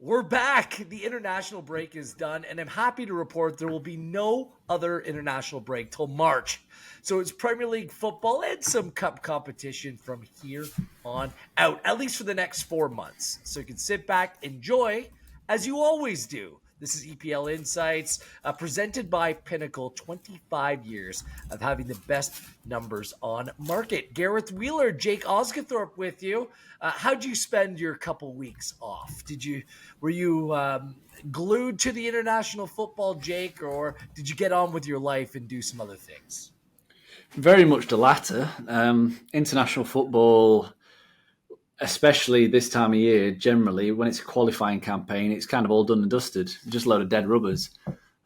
We're back. The international break is done, and I'm happy to report there will be no other international break till March. So it's Premier League football and some cup competition from here on out, at least for the next 4 months. So you can sit back, enjoy, as you always do. This is EPL Insights, presented by Pinnacle. 25 years of having the best numbers on market. Gareth Wheeler, Jake Osgathorpe with you. How'd you spend your couple weeks off? Were you glued to the international football, Jake, or did you get on with your life and do some other things? Very much the latter. International football, especially this time of year, generally, when it's a qualifying campaign, it's kind of all done and dusted. Just a load of dead rubbers.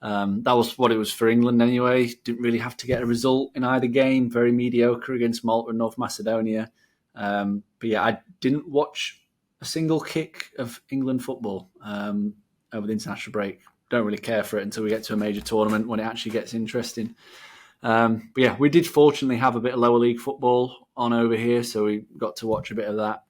That was what it was for England anyway. Didn't really have to get a result in either game. Very mediocre against Malta and North Macedonia. But yeah, I didn't watch a single kick of England football over the international break. Don't really care for it until we get to a major tournament when it actually gets interesting. But yeah, we did fortunately have a bit of lower league football on over here, so we got to watch a bit of that,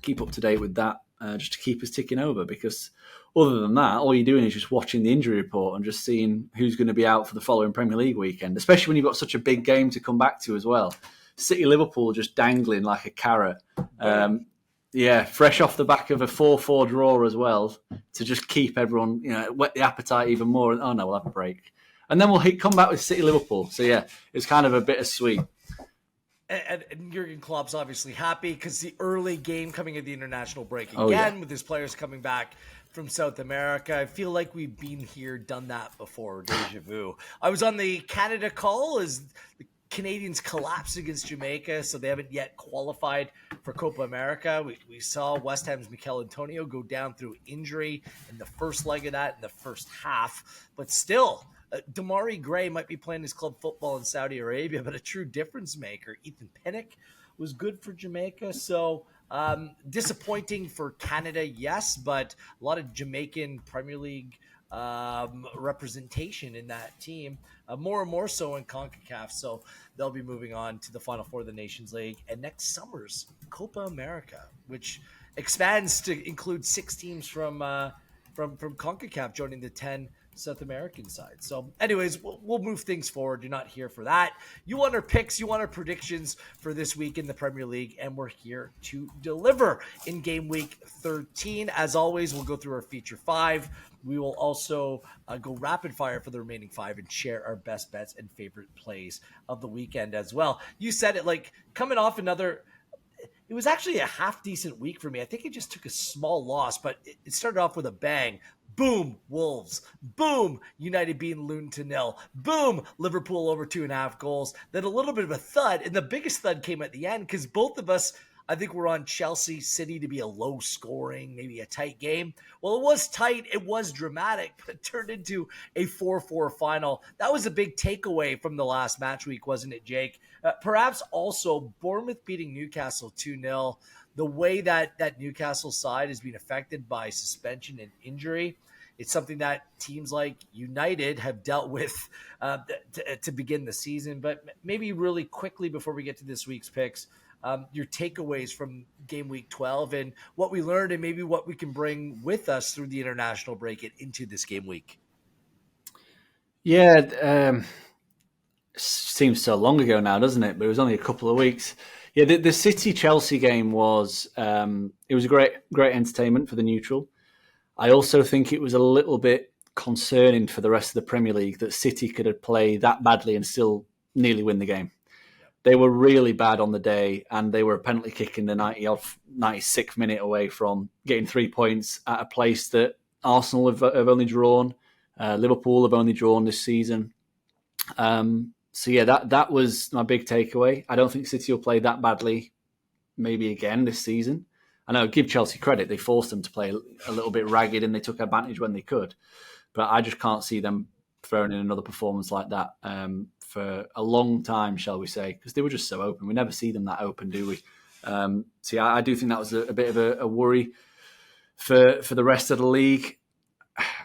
keep up to date with that, just to keep us ticking over, because other than that, all you're doing is just watching the injury report and just seeing who's going to be out for the following Premier League weekend, especially when you've got such a big game to come back to as well. City Liverpool just dangling like a carrot. Yeah, fresh off the back of a 4-4 draw as well, to just keep everyone, whet the appetite even more. Oh no, we'll have a break. And then we'll come back with City Liverpool. So yeah, it's kind of a bittersweet. And Jurgen Klopp's obviously happy because the early game coming at the international break again, with his players coming back from South America. I feel like we've been here, done that before. Deja vu. I was on the Canada call as the Canadians collapsed against Jamaica, so they haven't yet qualified for Copa America. We saw West Ham's Mikel Antonio go down through injury in the first leg of that in the first half, but still, Damari Gray might be playing his club football in Saudi Arabia, but a true difference maker. Ethan Pinnock was good for Jamaica, so disappointing for Canada, yes, but a lot of Jamaican Premier League representation in that team, more and more so in CONCACAF. So they'll be moving on to the Final Four of the Nations League and next summer's Copa America, which expands to include 6 teams from CONCACAF joining the 10 South American side. So anyways, we'll move things forward. You're not here for that. You want our picks, you want our predictions for this week in the Premier League, and we're here to deliver in game week 13. As always, we'll go through our feature 5. We will also go rapid fire for the remaining 5 and share our best bets and favorite plays of the weekend as well. You said it, like coming off it was actually a half decent week for me. I think it just took a small loss, but it started off with a bang. Boom, Wolves. Boom, United beating Luton 2-0. Boom, Liverpool over 2.5 goals. Then a little bit of a thud, and the biggest thud came at the end because both of us, I think, were on Chelsea City to be a low scoring, maybe a tight game. Well, it was tight. It was dramatic, but it turned into a 4-4 final. That was a big takeaway from the last match week, wasn't it, Jake? Perhaps also Bournemouth beating Newcastle 2-0. The way that Newcastle side is being affected by suspension and injury, it's something that teams like United have dealt with to begin the season. But maybe really quickly before we get to this week's picks, your takeaways from game week 12 and what we learned and maybe what we can bring with us through the international break and into this game week. Yeah, seems so long ago now, doesn't it? But it was only a couple of weeks. Yeah, the City-Chelsea game was it was a great entertainment for the neutral. I also think it was a little bit concerning for the rest of the Premier League that City could have played that badly and still nearly win the game. They were really bad on the day, and they were a penalty kick in the 96th minute away from getting 3 points at a place that Arsenal have only drawn, Liverpool have only drawn this season. So yeah, that was my big takeaway. I don't think City will play that badly maybe again this season. I know, give Chelsea credit. They forced them to play a little bit ragged and they took advantage when they could. But I just can't see them throwing in another performance like that for a long time, shall we say, because they were just so open. We never see them that open, do we? So yeah, I do think that was a bit of a worry for the rest of the league.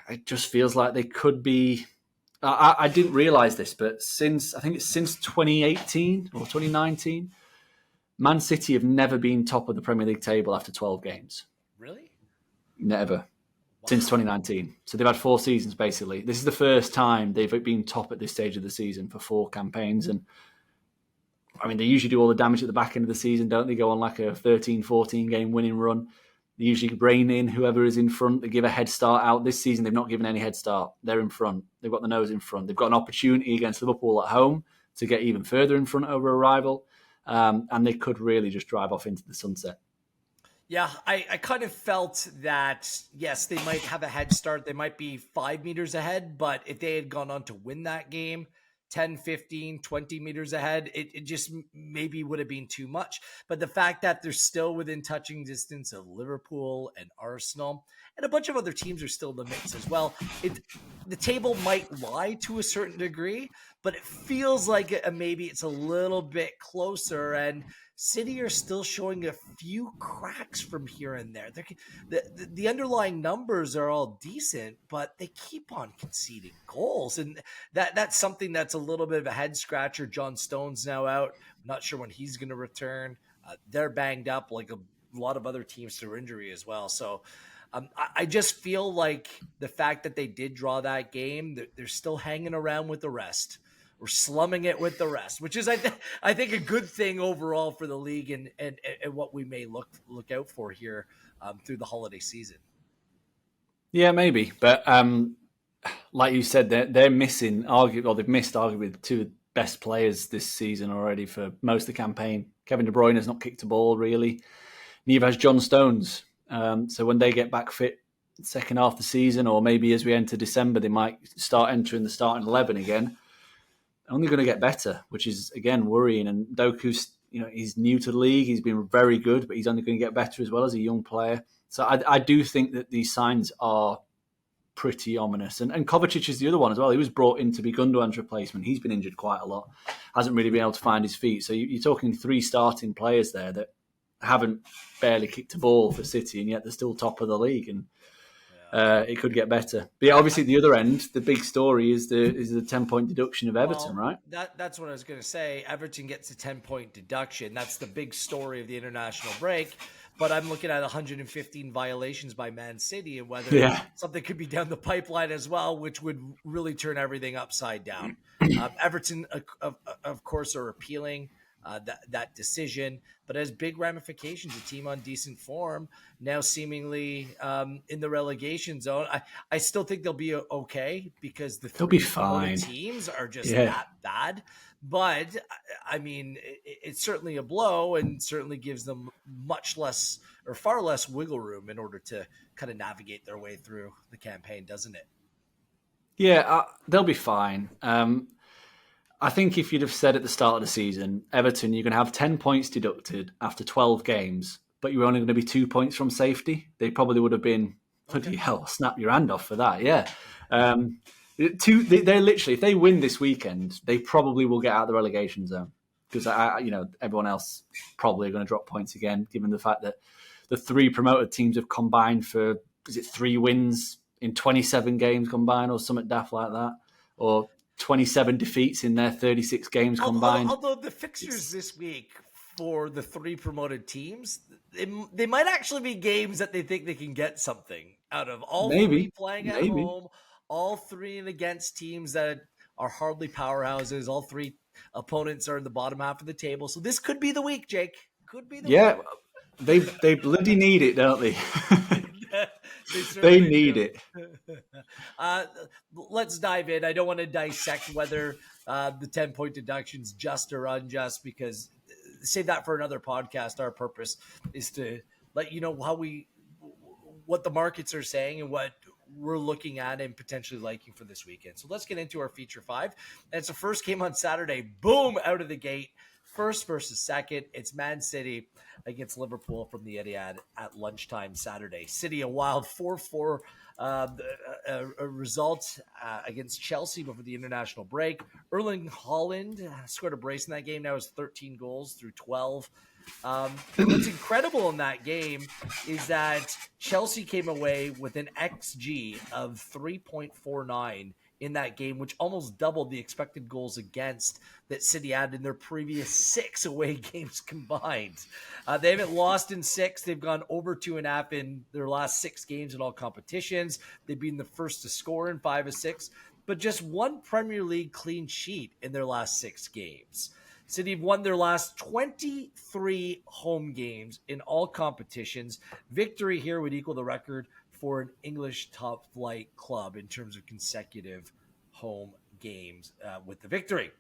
It just feels like they could be... I didn't realise this, but since 2018 or 2019, Man City have never been top of the Premier League table after 12 games. Really? Never. since Wow. 2019. So they've had 4 seasons, basically. This is the first time they've been top at this stage of the season for 4 campaigns. And I mean, they usually do all the damage at the back end of the season, don't they? Go on like a 13, 14 game winning run. They usually rein in whoever is in front. They give a head start out. This season, they've not given any head start. They're in front. They've got the nose in front. They've got an opportunity against Liverpool at home to get even further in front over a rival. And they could really just drive off into the sunset. Yeah, I kind of felt that, yes, they might have a head start. They might be 5 meters ahead, but if they had gone on to win that game, 10, 15, 20 meters ahead, it just maybe would have been too much. But the fact that they're still within touching distance of Liverpool and Arsenal, and a bunch of other teams are still in the mix as well, the table might lie to a certain degree, but it feels like maybe it's a little bit closer. And City are still showing a few cracks from here and there. The underlying numbers are all decent, but they keep on conceding goals, and that's something that's a little bit of a head scratcher. John Stone's now out. I'm not sure when he's going to return. They're banged up like a lot of other teams through injury as well. So I just feel like the fact that they did draw that game, they're still hanging around with the rest. We're slumming it with the rest, which is I think a good thing overall for the league and what we may look out for here through the holiday season. Yeah, maybe, but like you said, they're missing they've missed arguably 2 best players this season already for most of the campaign. Kevin De Bruyne has not kicked a ball really. Neither has John Stones. So when they get back fit second half of the season, or maybe as we enter December, they might start entering the starting 11 again. Only going to get better, which is again worrying. And Doku's, he's new to the league. He's been very good, but he's only going to get better as well as a young player. So I do think that these signs are pretty ominous. And Kovacic is the other one as well. He was brought in to be Gundogan's replacement. He's been injured quite a lot. Hasn't really been able to find his feet. So you're talking 3 starting players there that haven't barely kicked a ball for City, and yet they're still top of the league. And it could get better. But yeah, obviously at the other end, the big story is the 10-point deduction of Everton, right? That's what I was going to say. Everton gets a 10-point deduction. That's the big story of the international break. But I'm looking at 115 violations by Man City and whether something could be down the pipeline as well, which would really turn everything upside down. Everton, of course, are appealing that decision, but has big ramifications. A team on decent form now seemingly in the relegation zone. I still think they'll be okay because they'll be fine. Teams are just that bad. But I mean, it's certainly a blow and certainly gives them much less or far less wiggle room in order to kind of navigate their way through the campaign, doesn't it? Yeah, they'll be fine. I think if you'd have said at the start of the season, Everton, you're going to have 10 points deducted after 12 games, but you're only going to be 2 points from safety, they probably would have been, bloody hell, snap your hand off for that, yeah. They're literally, if they win this weekend, they probably will get out of the relegation zone because everyone else probably are going to drop points again, given the fact that the 3 promoted teams have combined for 3 wins in 27 games combined or something daft like that, or 27 defeats in their 36 games combined. Although the fixtures this week for the 3 promoted teams, they might actually be games that they think they can get something out of. All 3 playing at home, all 3 against teams that are hardly powerhouses. All 3 opponents are in the bottom half of the table. So this could be the week, Jake. Could be the week. They bloody need it, don't they? They need it. Let's dive in. I don't want to dissect whether the 10-point deduction's just or unjust, because save that for another podcast. Our purpose is to let you know what the markets are saying and what we're looking at and potentially liking for this weekend. So let's get into our feature 5. And it's the first game on Saturday. Boom, out of the gate. First versus second. It's Man City against Liverpool from the Etihad at lunchtime Saturday. City, a wild 4-4 result against Chelsea before the international break. Erling Haaland scored a brace in that game. Now has 13 goals through 12. What's incredible in that game is that Chelsea came away with an XG of 3.49 in that game, which almost doubled the expected goals against that City had in their previous 6 away games combined. They haven't lost in 6. They've gone over 2.5 in their last 6 games in all competitions. They've been the first to score in 5 of 6, but just 1 Premier League clean sheet in their last 6 games. City have won their last 23 home games in all competitions. Victory here would equal the record for an English top flight club in terms of consecutive home games with the victory.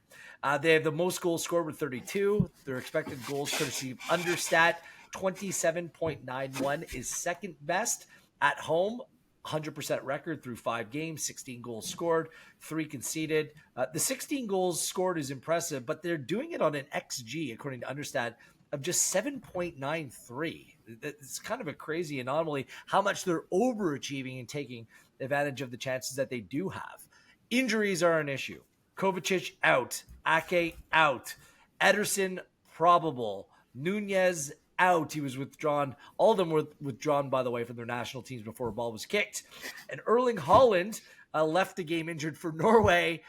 They have the most goals scored with 32. Their expected goals courtesy of Understat, 27.91 is second best at home. 100% record through 5 games, 16 goals scored, 3 conceded. The 16 goals scored is impressive, but they're doing it on an XG, according to Understat, of just 7.93. It's kind of a crazy anomaly how much they're overachieving and taking advantage of the chances that they do have. Injuries are an issue. Kovacic out, Ake out, Ederson probable, Nunez out. He was withdrawn. All of them were withdrawn, by the way, from their national teams before a ball was kicked. And Erling Haaland left the game injured for Norway.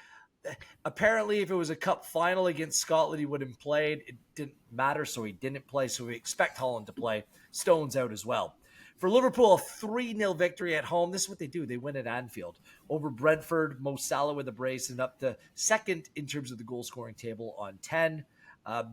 Apparently, if it was a cup final against Scotland, he would have played. It didn't matter, so he didn't play. So we expect Haaland to play. Stones out as well. For Liverpool, a 3-0 victory at home. This is what they do. They win at Anfield over Brentford. Mo Salah with a brace and up to second in terms of the goal-scoring table on 10.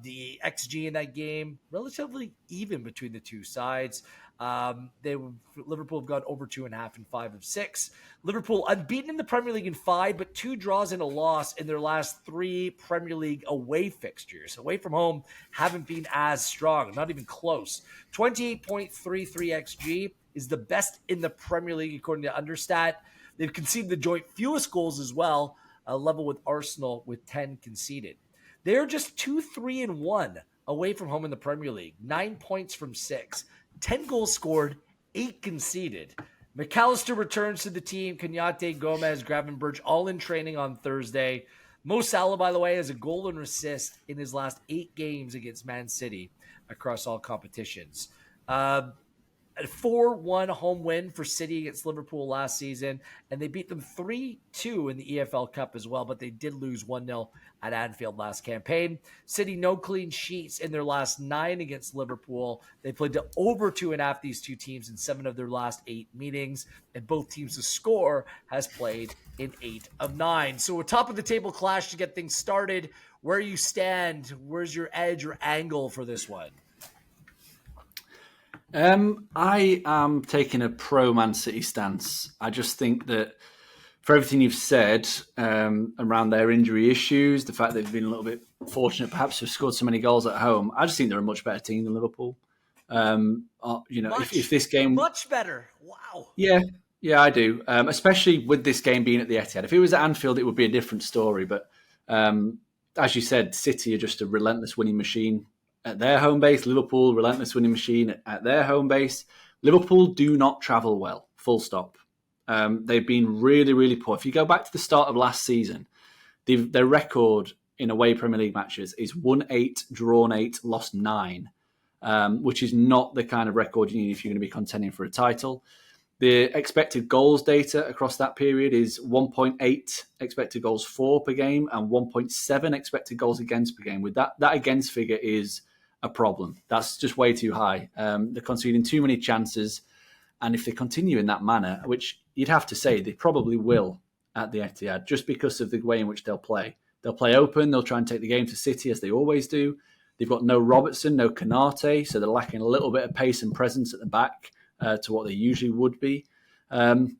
The XG in that game, relatively even between the two sides. Liverpool have gone over 2.5 in 5 of 6. Liverpool unbeaten in the Premier League in 5, but 2 draws and a loss in their last 3 Premier League away fixtures. Away from home haven't been as strong, not even close. 28.33 XG is the best in the Premier League according to Understat. They've conceded the joint fewest goals as well, level with Arsenal with 10 conceded. They're just 2-3-1 away from home in the Premier League. 9 points from 6. 10 goals scored, 8 conceded. McAllister returns to the team. Konaté, Gomez, Gravenberch, all in training on Thursday. Mo Salah, by the way, has a goal and assist in his last 8 games against Man City across all competitions. A 4-1 home win for City against Liverpool last season, and they beat them 3-2 in the EFL Cup as well, but they did lose 1-0 at Anfield last campaign. City, no clean sheets in their last 9 against Liverpool. They played to over 2.5 these two teams in 7 of their last 8 meetings, and both teams to score has played in 8 of 9. So a top-of-the-table clash to get things started. Where you stand, where's your edge or angle for this one? I am taking a pro-Man City stance. I just think that for everything you've said around their injury issues, the fact they've been a little bit fortunate perhaps to have scored so many goals at home, I just think they're a much better team than Liverpool. If this game... Much better. Wow. Yeah, I do. Especially with this game being at the Etihad. If it was at Anfield, it would be a different story. But as you said, City are just a relentless winning machine at their home base. Liverpool, relentless winning machine at their home base. Liverpool do not travel well, full stop. They've been really, really poor. If you go back to the start of last season, their record in away Premier League matches is won 8, drawn 8, lost 9, which is not the kind of record you need if you're going to be contending for a title. The expected goals data across that period is 1.8 expected goals for per game and 1.7 expected goals against per game. With that against figure is a problem. That's just way too high. They're conceding too many chances. And if they continue in that manner, which you'd have to say they probably will at the Etihad, just because of the way in which they'll play. They'll play open. They'll try and take the game to City as they always do. They've got no Robertson, no Konaté, so they're lacking a little bit of pace and presence at the back to what they usually would be. And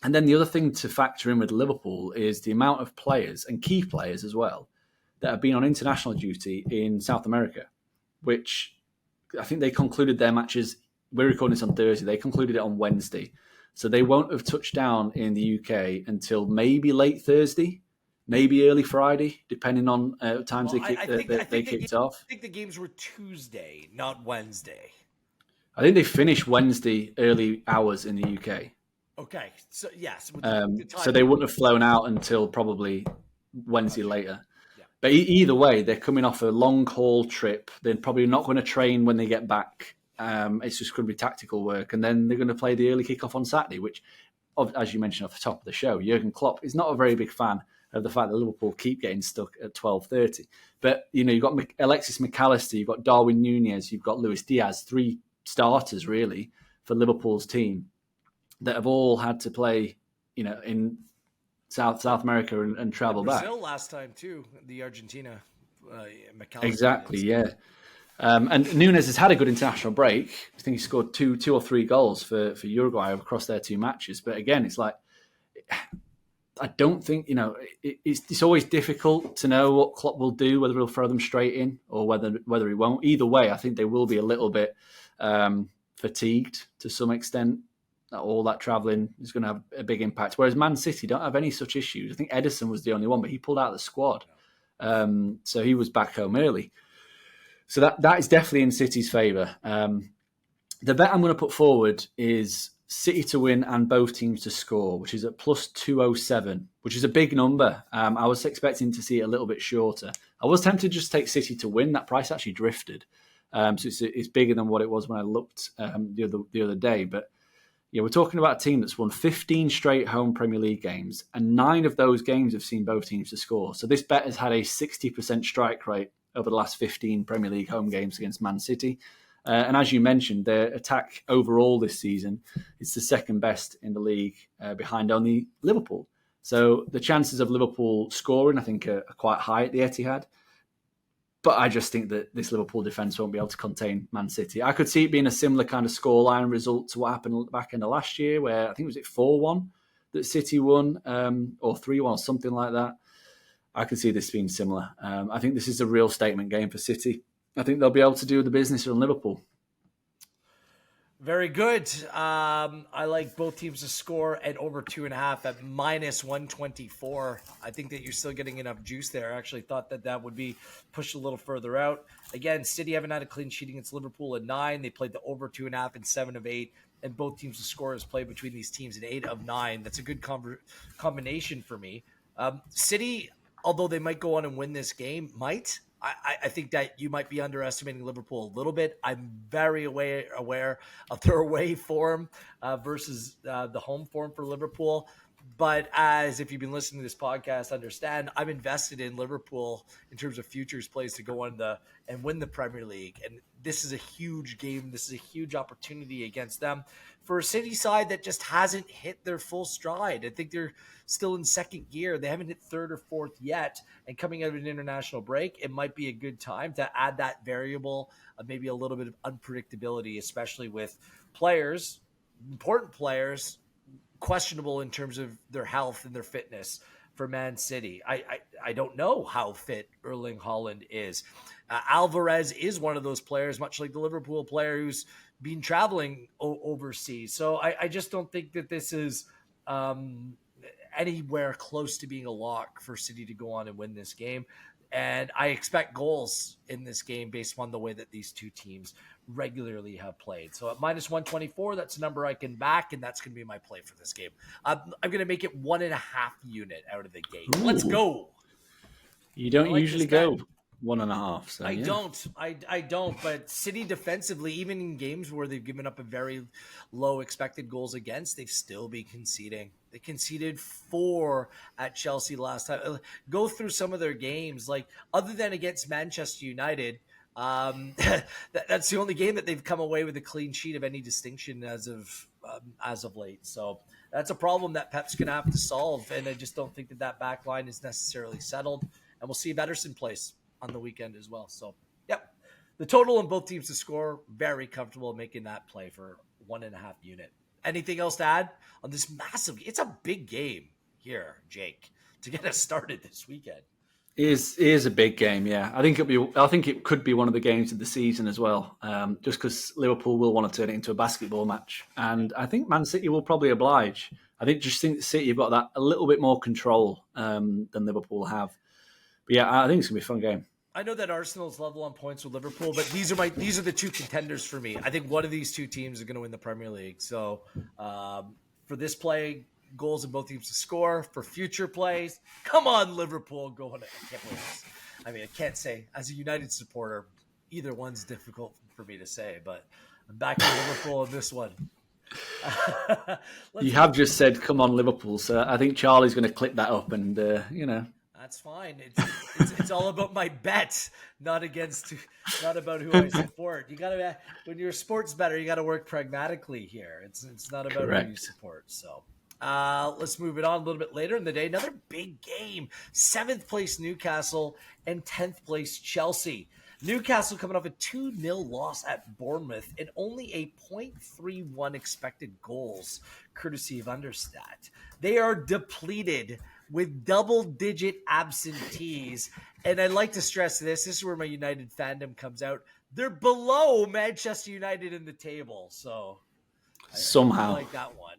then the other thing to factor in with Liverpool is the amount of players, and key players as well, that have been on international duty in South America, which I think they concluded their matches. We're recording this on Thursday. They concluded it on Wednesday. So they won't have touched down in the UK until maybe late Thursday, maybe early Friday, depending on times they kicked off. I think the games were Tuesday, not Wednesday. I think they finished Wednesday early hours in the UK. Okay. So, yes. So they wouldn't have flown out until probably Wednesday later. Yeah. But either way, they're coming off a long-haul trip. They're probably not going to train when they get back. It's just going to be tactical work. And then they're going to play the early kickoff on Saturday, which as you mentioned off the top of the show, Jurgen Klopp is not a very big fan of the fact that Liverpool keep getting stuck at 12:30. But, you've got Alexis McAllister, you've got Darwin Nunez, you've got Luis Diaz, 3 starters, really, for Liverpool's team that have all had to play, in South America and travel back. Brazil last time, too, the Argentina. McAllister Exactly, did. yeah. And Nunez has had a good international break. I think he scored two or three goals for Uruguay across their 2 matches. But again, it's like, I don't think, it's always difficult to know what Klopp will do, whether he'll throw them straight in or whether he won't. Either way, I think they will be a little bit fatigued to some extent. All that travelling is going to have a big impact. Whereas Man City don't have any such issues. I think Edison was the only one, but he pulled out of the squad. So he was back home early. So that is definitely in City's favour. The bet I'm going to put forward is City to win and both teams to score, which is at plus 207, which is a big number. I was expecting to see it a little bit shorter. I was tempted to just take City to win. That price actually drifted. So it's bigger than what it was when I looked the other day. But yeah, we're talking about a team that's won 15 straight home Premier League games, and 9 of those games have seen both teams to score. So this bet has had a 60% strike rate over the last 15 Premier League home games against Man City. And as you mentioned, their attack overall this season is the second best in the league, behind only Liverpool. So the chances of Liverpool scoring, I think, are quite high at the Etihad. But I just think that this Liverpool defence won't be able to contain Man City. I could see it being a similar kind of scoreline result to what happened at the back end of last year, where I think was it 4-1 that City won, or 3-1 or something like that. I could see this being similar. I think this is a real statement game for City. I think they'll be able to do the business on Liverpool. Very good. I like both teams to score at over 2.5 at minus 124. I think that you're still getting enough juice there. I actually thought that would be pushed a little further out. Again, City haven't had a clean sheet against Liverpool at 9. They played the over 2.5 in 7 of 8. And both teams to score has played between these teams in 8 of 9. That's a good combination for me. City, although they might go on and win this game, I think that you might be underestimating Liverpool a little bit. I'm very aware of their away form versus the home form for Liverpool. But as if you've been listening to this podcast, understand I'm invested in Liverpool in terms of futures plays to go on and win the Premier League. And this is a huge game. This is a huge opportunity against them for a City side that just hasn't hit their full stride. I think they're still in second gear. They haven't hit third or fourth yet. And coming out of an international break, it might be a good time to add that variable of maybe a little bit of unpredictability, especially with players, important players, questionable in terms of their health and their fitness for Man City. I don't know how fit Erling Haaland is. Alvarez is one of those players, much like the Liverpool player who's been traveling overseas. So I just don't think that this is anywhere close to being a lock for City to go on and win this game. And I expect goals in this game based on the way that these two teams regularly have played. So at minus 124, that's a number I can back, and that's going to be my play for this game. I'm going to make it 1.5 unit out of the gate. Ooh. Let's go. You don't usually go 1.5. So I don't. But City defensively, even in games where they've given up a very low expected goals against, they've still been conceding. They conceded 4 at Chelsea last time. Go through some of their games, like other than against Manchester United. That's the only game that they've come away with a clean sheet of any distinction as of late. So that's a problem that Pep's going to have to solve. And I just don't think that back line is necessarily settled. And we'll see if Ederson plays on the weekend as well. So, yep. The total on both teams to score, very comfortable making that play for 1.5 unit. Anything else to add on this massive? It's a big game here, Jake, to get us started this weekend. It is a big game, yeah. I think it could be one of the games of the season as well, just because Liverpool will want to turn it into a basketball match, and I think Man City will probably oblige. I think City have got that a little bit more control than Liverpool have. But yeah, I think it's gonna be a fun game. I know that Arsenal's level on points with Liverpool, but these are the two contenders for me. I think one of these two teams is going to win the Premier League. So for this play, goals in both teams to score. For future plays, come on, Liverpool, go on. I can't believe this. I mean, I can't say as a United supporter, either one's difficult for me to say, but I'm backing Liverpool in this one. You have just said, "Come on, Liverpool." So I think Charlie's going to clip that up, and That's fine. It's all about my bet, not about who I support. You gotta when you're a sports bettor, you gotta work pragmatically here. It's not about who you correct. support. So let's move it on a little bit later in the day. Another big game: 7th place Newcastle and 10th place Chelsea. Newcastle coming off a 2-0 loss at Bournemouth and only a 0.31 expected goals, courtesy of Understat. They are depleted with double-digit absentees. And I'd like to stress this. This is where my United fandom comes out. They're below Manchester United in the table. So Somehow. I like that one.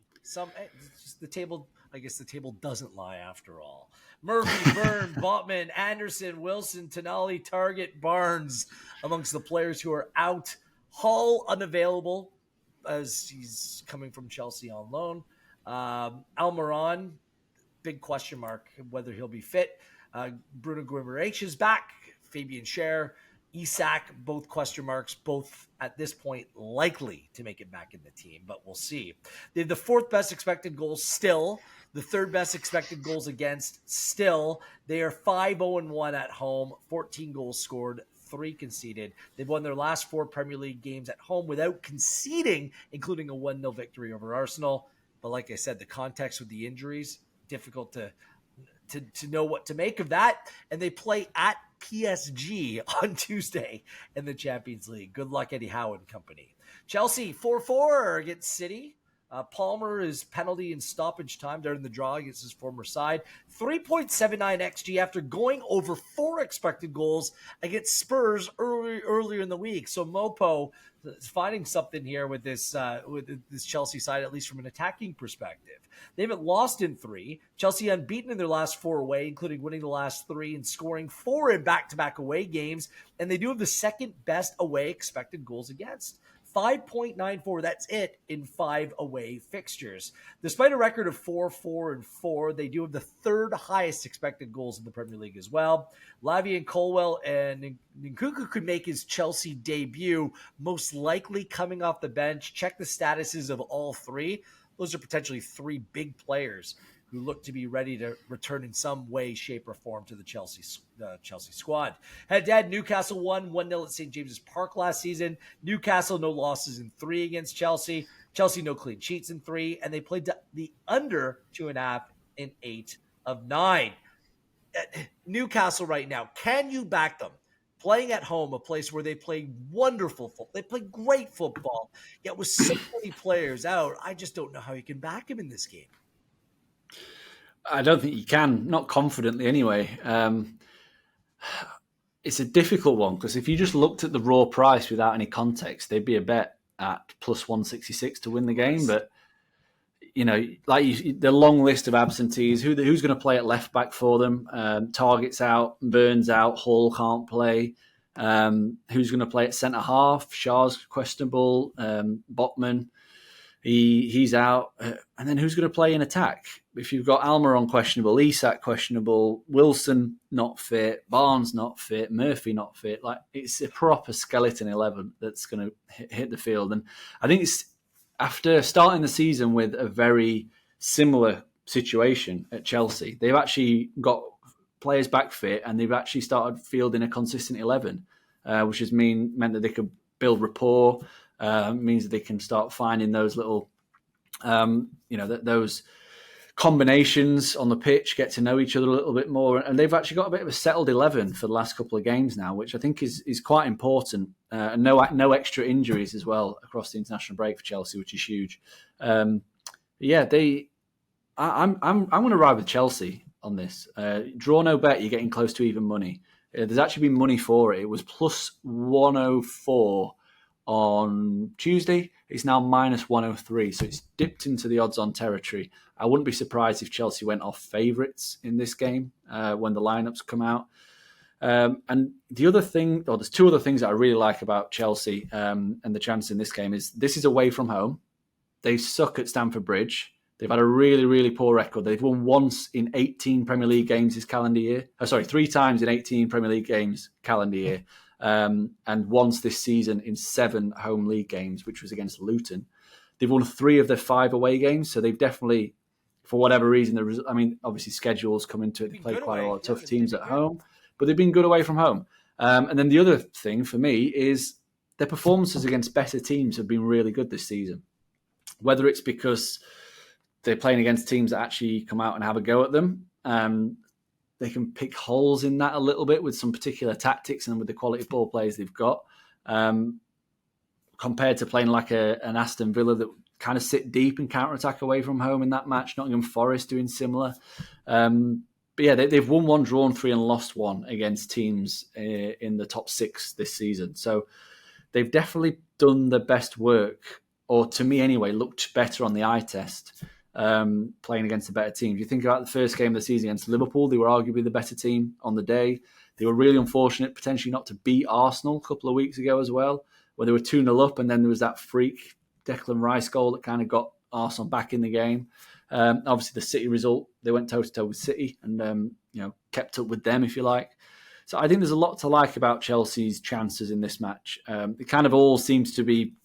The table, I guess the table doesn't lie after all. Murphy, Byrne, Botman, Anderson, Wilson, Tonali, Target, Barnes amongst the players who are out. Hall unavailable as he's coming from Chelsea on loan. Almiron, big question mark whether he'll be fit. Bruno Guimaraes is back. Fabian Schär, Isak, both question marks, both at this point likely to make it back in the team, but we'll see. They have the 4th best expected goals still, the 3rd best expected goals against still. They are 5-0-1 at home, 14 goals scored, 3 conceded. They've won their last 4 Premier League games at home without conceding, including a 1-0 victory over Arsenal. But like I said, the context with the injuries, difficult to know what to make of that. And they play at PSG on Tuesday in the Champions League. Good luck, Eddie Howe and company. Chelsea 4-4 against City. Palmer is penalty and stoppage time during the draw against his former side. 3.79 XG after going over 4 expected goals against Spurs earlier in the week. So Mopo is finding something here with this Chelsea side, at least from an attacking perspective. They haven't lost in 3. Chelsea unbeaten in their last 4 away, including winning the last 3 and scoring 4 in back-to-back away games. And they do have the 2nd best away expected goals against. 5.94, that's it in 5 away fixtures. Despite a record of 4-4-4, they do have the 3rd highest expected goals in the Premier League as well. Lavia and Colwell and Nkunku could make his Chelsea debut, most likely coming off the bench. Check the statuses of all 3. Those are potentially 3 big players who look to be ready to return in some way, shape, or form to the Chelsea squad. Head-to-head, Newcastle won 1-0 at St. James's Park last season. Newcastle, no losses in 3 against Chelsea. Chelsea, no clean sheets in 3. And they played the under 2.5 in 8 of 9. Newcastle right now, can you back them? Playing at home, a place where they play wonderful football. They play great football. Yet with so many players out, I just don't know how you can back them in this game. I don't think you can, not confidently anyway. It's a difficult one because if you just looked at the raw price without any context, they'd be a bet at plus 166 to win the game. But, the long list of absentees, who's going to play at left back for them? Target's out, Burns out, Hall can't play. Who's going to play at centre half? Shaw's questionable, Botman. He's out. And then who's going to play in attack? If you've got Almiron questionable, Isak questionable, Wilson not fit, Barnes not fit, Murphy not fit. It's a proper skeleton 11 that's going to hit the field. And I think it's after starting the season with a very similar situation at Chelsea, they've actually got players back fit and they've actually started fielding a consistent 11, which has meant that they could build rapport. Means that they can start finding those little, those combinations on the pitch, get to know each other a little bit more. And they've actually got a bit of a settled 11 for the last couple of games now, which I think is quite important. And no extra injuries as well across the international break for Chelsea, which is huge. I'm going to ride with Chelsea on this. Draw no bet, you're getting close to even money. There's actually been money for it. It was plus 104 on Tuesday. It's now minus 103, so it's dipped into the odds-on territory. I wouldn't be surprised if Chelsea went off favourites in this game when the lineups come out. And the other thing, or there's 2 other things that I really like about Chelsea and the chance in this game is this is away from home. They suck at Stamford Bridge. They've had a really, really poor record. They've won once in 18 Premier League games this calendar year. 3 times in 18 Premier League games calendar year. And once this season in 7 home league games, which was against Luton. They've won 3 of their 5 away games, so they've definitely, for whatever reason, obviously schedules come into it. They play quite a lot of tough teams at home, but they've been good away from home. And then the other thing for me is their performances against better teams have been really good this season. Whether it's because they're playing against teams that actually come out and have a go at them, they can pick holes in that a little bit with some particular tactics and with the quality of ball players they've got, compared to playing like an Aston Villa that kind of sit deep and counter-attack away from home in that match. Nottingham Forest doing similar. But yeah, they've won 1, drawn 3 and lost 1 against teams in the top 6 this season. So they've definitely done the best work, or to me anyway, looked better on the eye test, playing against the better teams. You think about the first game of the season against Liverpool, they were arguably the better team on the day. They were really unfortunate potentially not to beat Arsenal a couple of weeks ago as well, where they were 2-0 up, and then there was that freak Declan Rice goal that kind of got Arsenal back in the game. Obviously, the City result, they went toe-to-toe with City and kept up with them, if you like. So I think there's a lot to like about Chelsea's chances in this match. It kind of all seems to be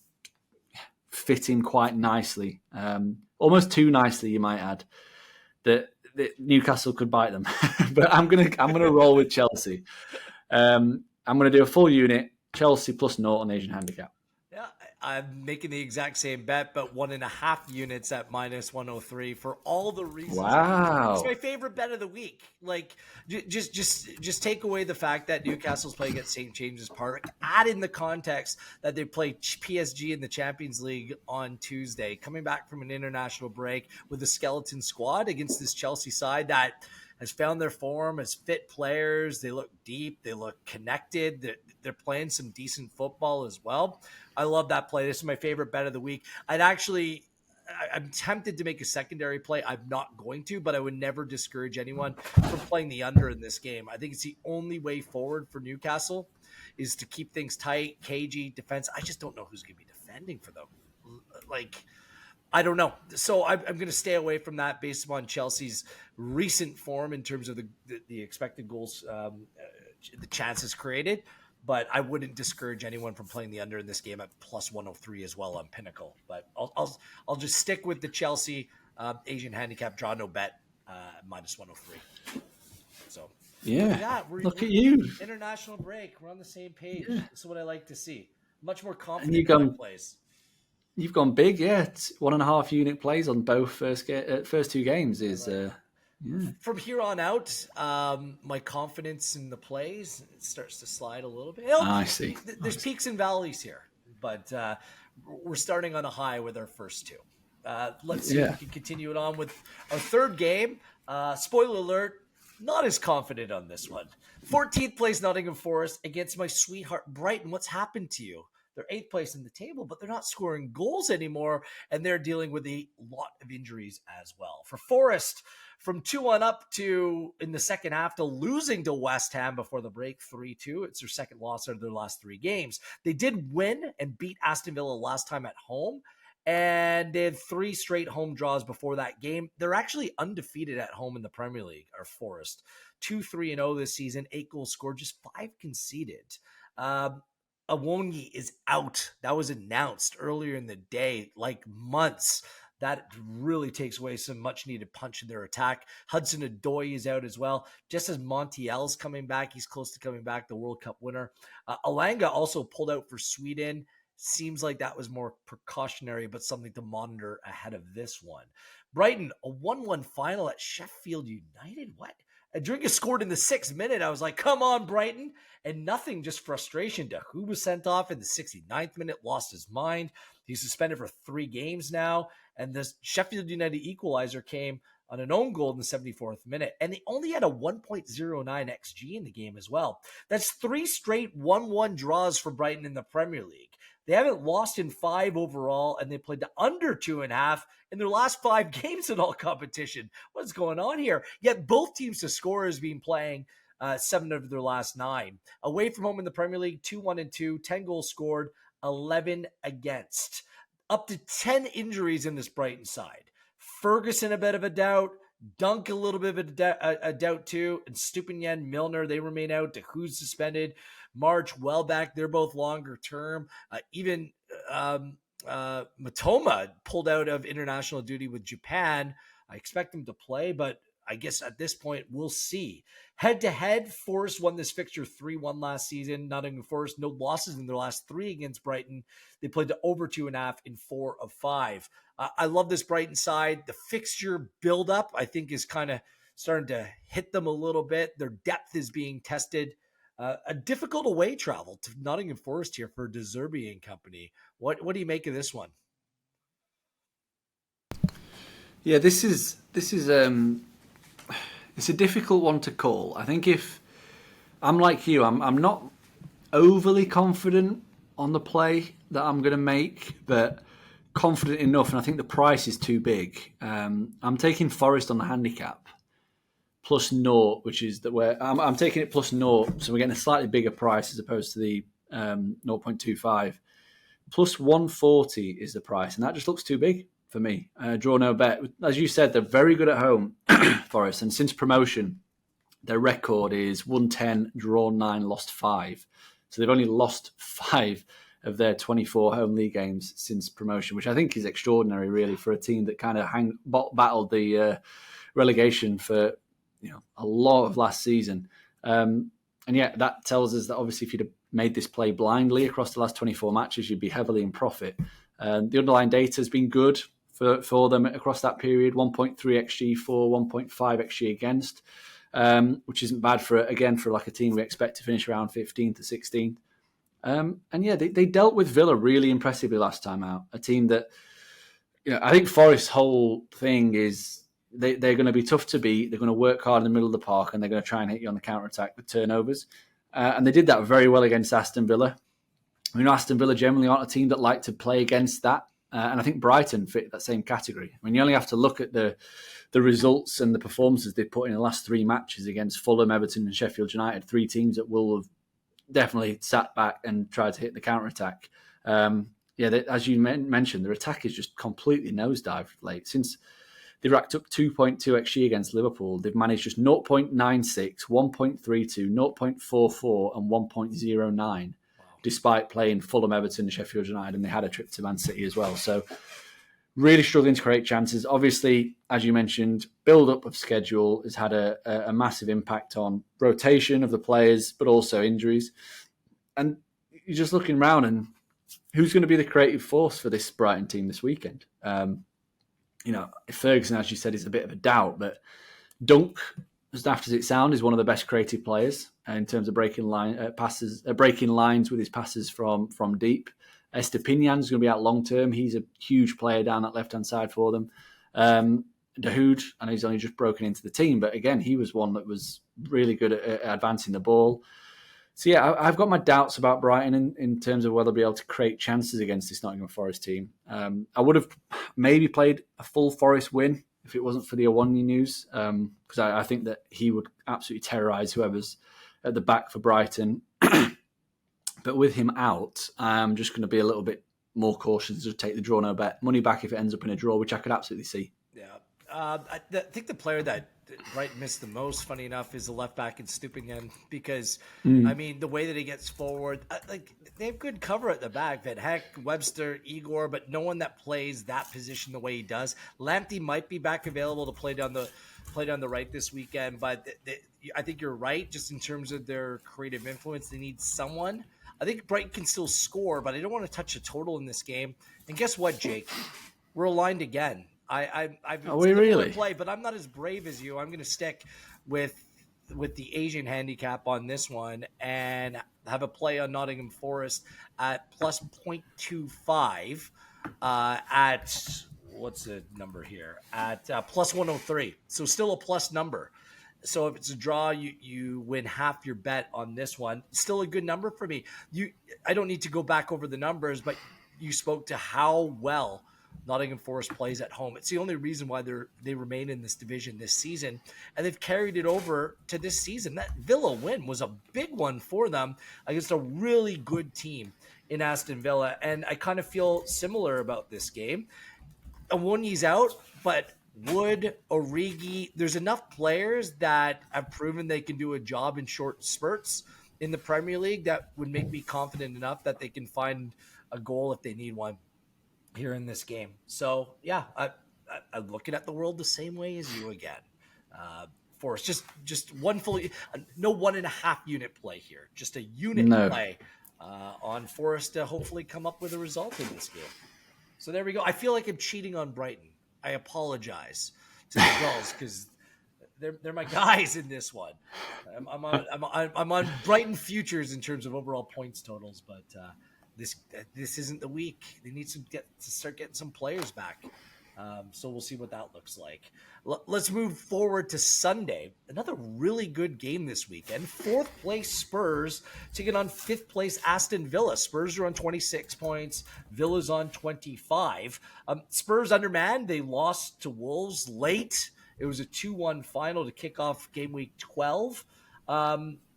fitting quite nicely, almost too nicely, you might add, that Newcastle could bite them. But I'm gonna roll with Chelsea. I'm gonna do a full unit, Chelsea plus 0 on Asian handicap. Yeah, I'm making the exact same bet, but 1.5 units at -103 for all the reasons. Wow, it's my favorite bet of the week. Like, just take away the fact that Newcastle's playing at St. James's Park. Add in the context that they play PSG in the Champions League on Tuesday, coming back from an international break with a skeleton squad against this Chelsea side that has found their form, has fit players. They look deep. They look connected. They're playing some decent football as well. I love that play. This is my favorite bet of the week. I'm tempted to make a secondary play. I'm not going to, but I would never discourage anyone from playing the under in this game. I think it's the only way forward for Newcastle is to keep things tight, cagey, defense. I just don't know who's going to be defending for them. I don't know. So I'm going to stay away from that based upon Chelsea's recent form in terms of the expected goals, the chances created. But I wouldn't discourage anyone from playing the under in this game at +103 as well on Pinnacle. But I'll just stick with the Chelsea Asian handicap draw no bet -103. So yeah, look at you. International break. We're on the same page. Yeah. This is what I like to see. Much more confident in my plays. You've gone big, yeah. It's 1.5 unit plays on both first 2 games is. From here on out, my confidence in the plays starts to slide a little bit. I see. There's peaks and valleys here, but we're starting on a high with our first 2. Let's see if we can continue it on with our third game. Spoiler alert, not as confident on this one. 14th place Nottingham Forest against my sweetheart Brighton. What's happened to you? They're 8th place in the table, but they're not scoring goals anymore, and they're dealing with a lot of injuries as well. For Forest, from 2-1 up to, in the second half, to losing to West Ham before the break, 3-2. It's their second loss out of their last 3 games. They did win and beat Aston Villa last time at home, and they had 3 straight home draws before that game. They're actually undefeated at home in the Premier League, our Forest. 2-3-0 this season, 8 goals scored, just 5 conceded. Awongi is out. That was announced earlier in the day, like months. That really takes away some much-needed punch in their attack. Hudson-Odoi is out as well. Just as Montiel's coming back, he's close to coming back, the World Cup winner. Alanga also pulled out for Sweden. Seems like that was more precautionary, but something to monitor ahead of this one. Brighton, a 1-1 final at Sheffield United. What? Adringa scored in the 6th minute. I was like, come on, Brighton. And nothing, just frustration. Who was sent off in the 69th minute, lost his mind. He's suspended for 3 games now. And this Sheffield United equalizer came on an own goal in the 74th minute. And they only had a 1.09 XG in the game as well. That's 3 straight 1-1 draws for Brighton in the Premier League. They haven't lost in 5 overall, and they played to under 2.5 in their last 5 games in all competition. What's going on here? Yet both teams to score has been playing 7 of their last 9. Away from home in the Premier League, 2-1-2, 10 goals scored, 11 against. Up to 10 injuries in this Brighton side. Ferguson a bit of a doubt. Dunk a little bit of a doubt too. And Stupinian, Milner, they remain out. Who's suspended. March, Welbeck, they're both longer term. Even Matoma pulled out of international duty with Japan. I expect him to play, but I guess at this point, we'll see. Head-to-head, Forest won this fixture 3-1 last season. Nottingham Forest, no losses in their last 3 against Brighton. They played to over 2.5 in 4 of 5. I love this Brighton side. The fixture build-up, I think, is kind of starting to hit them a little bit. Their depth is being tested. A difficult away travel to Nottingham Forest here for De Zerbi and company. What do you make of this one? Yeah, this is it's a difficult one to call. I think if I'm like you, I'm not overly confident on the play that I'm going to make, but confident enough, and I think the price is too big. I'm taking Forest on the handicap plus naught, which is that where I'm taking it plus naught, so we're getting a slightly bigger price as opposed to the 0.25. Plus 140 is the price, and that just looks too big for me. Draw no bet. As you said, they're very good at home, Forest, and since promotion, their record is 110, drawn 9, lost 5. So they've only lost 5 of their 24 home league games since promotion, which I think is extraordinary, really, for a team that kind of battled the relegation for a lot of last season. And yeah, that tells us that obviously if you'd have made this play blindly across the last 24 matches, you'd be heavily in profit. The underlying data has been good for them across that period. 1.3 XG for, 1.5 XG against, which isn't bad for like a team we expect to finish around 15th to 16th. And yeah, they dealt with Villa really impressively last time out. A team that, I think Forest's whole thing is they're going to be tough to beat. They're going to work hard in the middle of the park, and they're going to try and hit you on the counter-attack with turnovers. And they did that very well against Aston Villa. Aston Villa generally aren't a team that like to play against that. And I think Brighton fit that same category. You only have to look at the results and the performances they put in the last 3 matches against Fulham, Everton and Sheffield United, 3 teams that will have definitely sat back and tried to hit the counter-attack. As you mentioned, their attack is just completely nosedived late. Since they racked up 2.2 XG against Liverpool, they've managed just 0.96, 1.32, 0.44 and 1.09. Despite playing Fulham, Everton and Sheffield United, and they had a trip to Man City as well. So really struggling to create chances. Obviously, as you mentioned, build-up of schedule has had a massive impact on rotation of the players, but also injuries. And you're just looking around and who's going to be the creative force for this Brighton team this weekend? Ferguson, as you said, is a bit of a doubt, but Dunk, as daft as it sounds, is one of the best creative players in terms of breaking lines with his passes from deep. Estepinian's going to be out long term. He's a huge player down that left hand side for them. Dahoud, I know he's only just broken into the team, but again, he was one that was really good at advancing the ball. So yeah, I've got my doubts about Brighton in terms of whether they'll be able to create chances against this Nottingham Forest team. I would have maybe played a full Forest win if it wasn't for the Awoniyi news, because I think that he would absolutely terrorise whoever's at the back for Brighton. But with him out, I'm just going to be a little bit more cautious to take the draw no bet. Money back if it ends up in a draw, which I could absolutely see. Yeah. I think the player that Brighton missed the most, funny enough, is the left back in Stupingen, because, the way that he gets forward, they have good cover at the back. Van Heck, Webster, Igor, but no one that plays that position the way he does. Lamptey might be back available to play down the right this weekend, but I think you're right, just in terms of their creative influence. They need someone. I think Brighton can still score, but I don't want to touch a total in this game. And guess what, Jake? We're aligned again. I've Are we really? play, but I'm not as brave as you. I'm going to stick with the Asian handicap on this one and have a play on Nottingham Forest at plus 0.25 at what's the number here at plus 103. So still a plus number. So if it's a draw, you win half your bet on this one. Still a good number for me. I don't need to go back over the numbers, but you spoke to how well Nottingham Forest plays at home. It's the only reason why they remain in this division this season, and they've carried it over to this season. That Villa win was a big one for them against a really good team in Aston Villa, and I kind of feel similar about this game. Awoniyi's out, but Wood, Origi, there's enough players that have proven they can do a job in short spurts in the Premier League that would make me confident enough that they can find a goal if they need one. here in this game. So yeah, I'm looking at the world the same way as you again. Forest just one fully no 1.5 unit play here, just a unit No. play on Forest to hopefully come up with a result in this game. So there we go. I feel like I'm cheating on Brighton. I apologize to the Gulls because they're my guys in this one. I'm on Brighton futures in terms of overall points totals, but this isn't the week. They need to start getting some players back. So we'll see what that looks like. Let's move forward to Sunday. Another really good game this weekend. 4th place Spurs taking on 5th place Aston Villa. Spurs are on 26 points. Villa's on 25. Spurs undermanned. They lost to Wolves late. It was a 2-1 final to kick off Gameweek 12.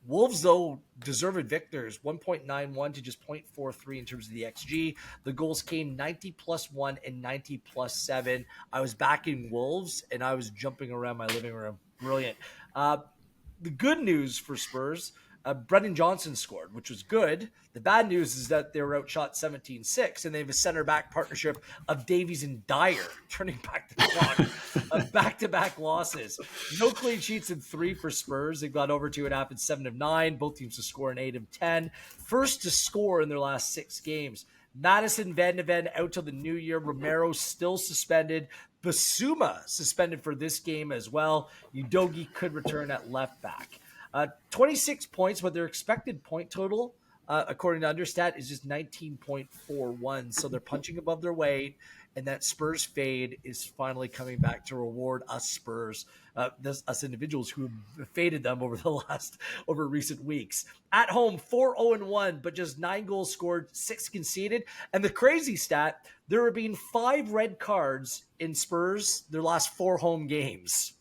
Wolves, though, deserved victors, 1.91 to just 0.43 in terms of the XG. The goals came 90 plus 1 and 90 plus 7. I was backing Wolves, and I was jumping around my living room. Brilliant. The good news for Spurs, Brendan Johnson scored, which was good. The bad news is that they were outshot 17-6, and they have a center-back partnership of Davies and Dyer, turning back the clock of back-to-back losses. No clean sheets in 3 for Spurs. They've got over 2.5 in 7 of 9. Both teams to score in 8 of 10. First to score in their last 6 games. Madison, Van de Ven out till the new year. Romero still suspended. Basuma suspended for this game as well. Udogi could return at left back. 26 points, but their expected point total, according to Understat, is just 19.41. So they're punching above their weight, and that Spurs fade is finally coming back to reward us Spurs, us individuals who have faded them over recent weeks. At home, 4-0-1, but just 9 goals scored, 6 conceded. And the crazy stat, there have been 5 red cards in Spurs their last 4 home games.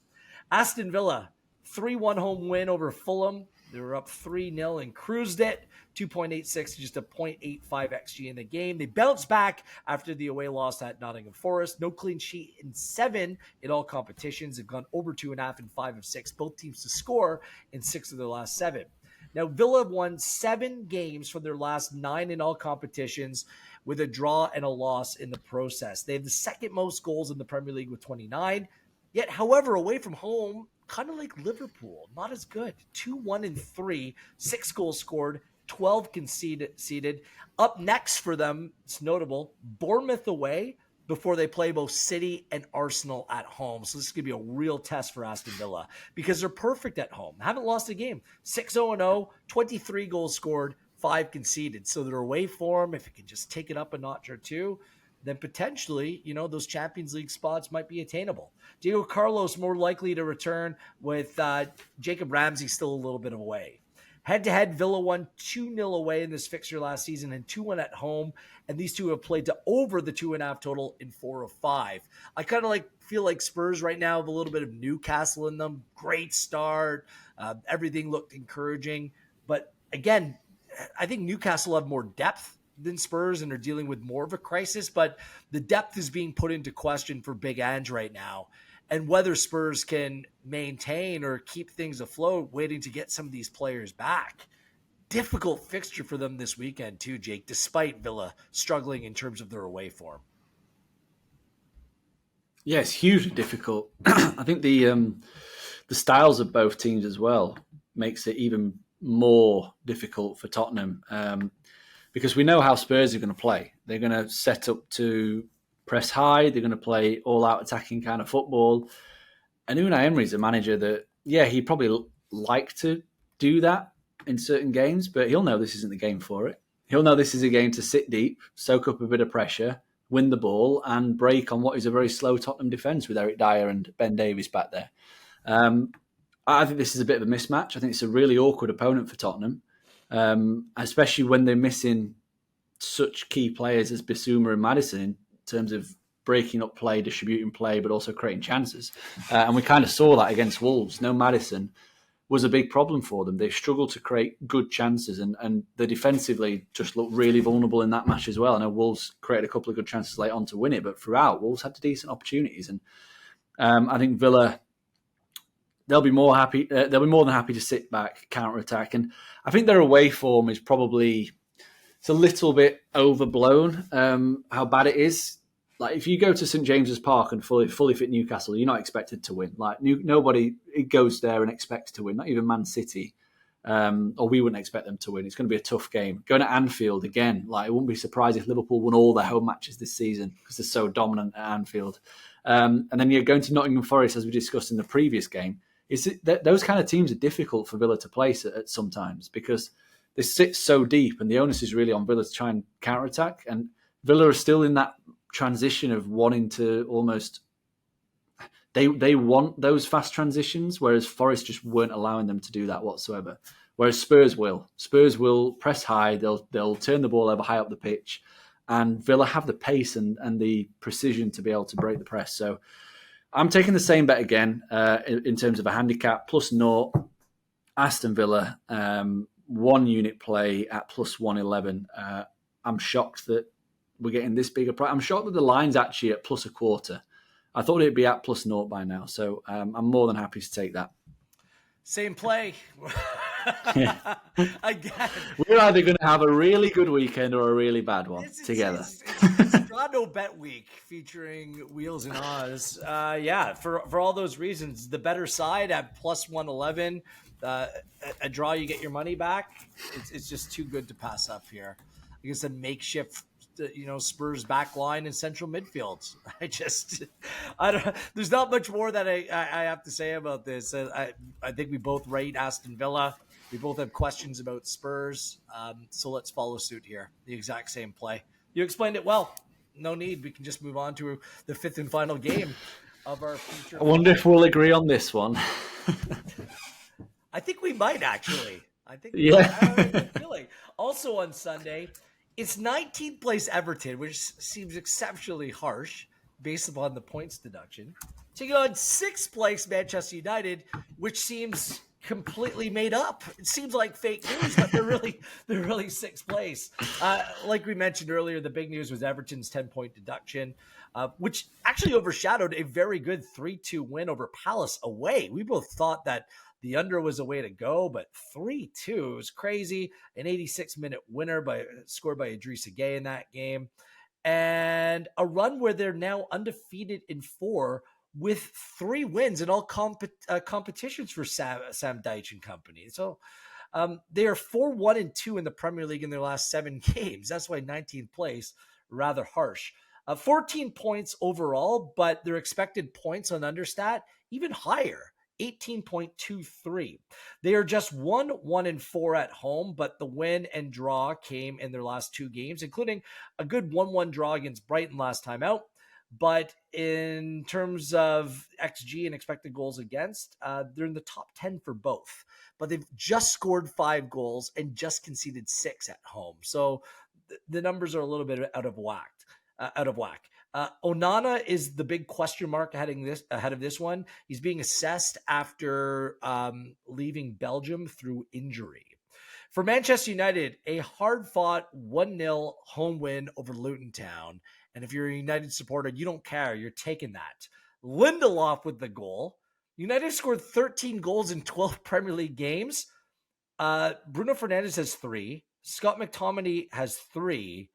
Aston Villa, 3-1 home win over Fulham. They were up 3-0 and cruised it. 2.86 to just a 0.85 XG in the game. They bounced back after the away loss at Nottingham Forest. No clean sheet in 7 in all competitions. They've gone over 2.5 in 5 of 6. Both teams to score in 6 of their last 7. Now, Villa won 7 games from their last 9 in all competitions with a draw and a loss in the process. They have the second most goals in the Premier League with 29. Yet, however, away from home, kind of like Liverpool, not as good. 2-1 and 3, 6 goals scored, 12 conceded. Up next for them, it's notable, Bournemouth away before they play both City and Arsenal at home. So this is going to be a real test for Aston Villa because they're perfect at home. Haven't lost a game. 6-0-0, 23 goals scored, 5 conceded. So their away form, if it can just take it up a notch or two, then potentially, those Champions League spots might be attainable. Diego Carlos more likely to return with Jacob Ramsey still a little bit away. Head-to-head, Villa won 2-0 away in this fixture last season and 2-1 at home, and these two have played to over the 2.5 total in 4 of 5. I kind of feel like Spurs right now have a little bit of Newcastle in them. Great start. Everything looked encouraging. But again, I think Newcastle have more depth than Spurs and are dealing with more of a crisis, but the depth is being put into question for Big Ange right now. And whether Spurs can maintain or keep things afloat, waiting to get some of these players back. Difficult fixture for them this weekend too, Jake, despite Villa struggling in terms of their away form. Yeah, it's hugely difficult. I think the styles of both teams as well makes it even more difficult for Tottenham. Because we know how Spurs are going to play. They're going to set up to press high. They're going to play all-out attacking kind of football. And Unai Emery's a manager that, he'd probably like to do that in certain games, but he'll know this isn't the game for it. He'll know this is a game to sit deep, soak up a bit of pressure, win the ball, and break on what is a very slow Tottenham defence with Eric Dyer and Ben Davies back there. I think this is a bit of a mismatch. I think it's a really awkward opponent for Tottenham. Especially when they're missing such key players as Bissouma and Maddison in terms of breaking up play, distributing play, but also creating chances. And we kind of saw that against Wolves. No Maddison was a big problem for them. They struggled to create good chances, and they defensively just looked really vulnerable in that match as well. I know Wolves created a couple of good chances late on to win it, but throughout, Wolves had decent opportunities. And I think Villa, they'll be more than happy to sit back, counter-attack. And I think their away form is probably, it's a little bit overblown, how bad it is. like if you go to St James's Park and fully fit Newcastle, you're not expected to win. Like nobody goes there and expects to win. Not even Man City, or we wouldn't expect them to win. It's going to be a tough game. Going to Anfield again, like it wouldn't be surprised if Liverpool won all their home matches this season because they're so dominant at Anfield. And then you're going to Nottingham Forest, as we discussed in the previous game. Those kind of teams are difficult for Villa to place at sometimes because they sit so deep, and the onus is really on Villa to try and counter-attack. And Villa are still in that transition of wanting to almost they want those fast transitions, whereas Forest just weren't allowing them to do that whatsoever. Whereas Spurs will press high, they'll turn the ball over high up the pitch, and Villa have the pace and the precision to be able to break the press. So I'm taking the same bet again in terms of a handicap plus naught. Aston Villa 1 unit play at plus 111. I'm shocked that we're getting this big a price. I'm shocked that the line's actually at plus a quarter. I thought it'd be at plus naught by now. So I'm more than happy to take that. Same play. Again. We're either going to have a really good weekend or a really bad one together. It's Draw No Bet Week featuring Wheels and Oz. For all those reasons, the better side at plus 111. A draw, you get your money back. It's just too good to pass up here. I guess a makeshift, Spurs back line in central midfield. I don't. There's not much more that I have to say about this. I think we both rate Aston Villa. We both have questions about Spurs. So let's follow suit here. The exact same play. You explained it well. No need. We can just move on to the fifth and final game of our future. I wonder if we'll agree on this one. I think we might actually. Feeling. Also on Sunday, it's 19th place Everton, which seems exceptionally harsh based upon the points deduction. Taking on 6th place Manchester United, which seems completely made up. It seems like fake news, but they're really 6th place. Like we mentioned earlier, the big news was Everton's 10-point deduction, which actually overshadowed a very good 3-2 win over Palace away. We both thought that the under was a way to go, but 3-2 was crazy. An 86-minute winner scored by Idrissa Gueye in that game. And a run where they're now undefeated in 4 with 3 wins in all competitions for Sam Dyche and company. So they are 4-1-2 in the Premier League in their last 7 games. That's why 19th place, rather harsh. 14 points overall, but their expected points on understat even higher. 18.23. They are just 1-1-4 at home, but the win and draw came in their last 2 games, including a good 1-1 draw against Brighton last time out. But in terms of XG and expected goals against, they're in the top 10 for both. But they've just scored 5 goals and just conceded 6 at home. So the numbers are a little bit out of whack. Onana is the big question mark ahead of this one. He's being assessed after leaving Belgium through injury. For Manchester United, a hard-fought 1-0 home win over Luton Town. And if you're a United supporter, you don't care. You're taking that. Lindelof with the goal. United scored 13 goals in 12 Premier League games. Bruno Fernandes has 3. Scott McTominay has 3.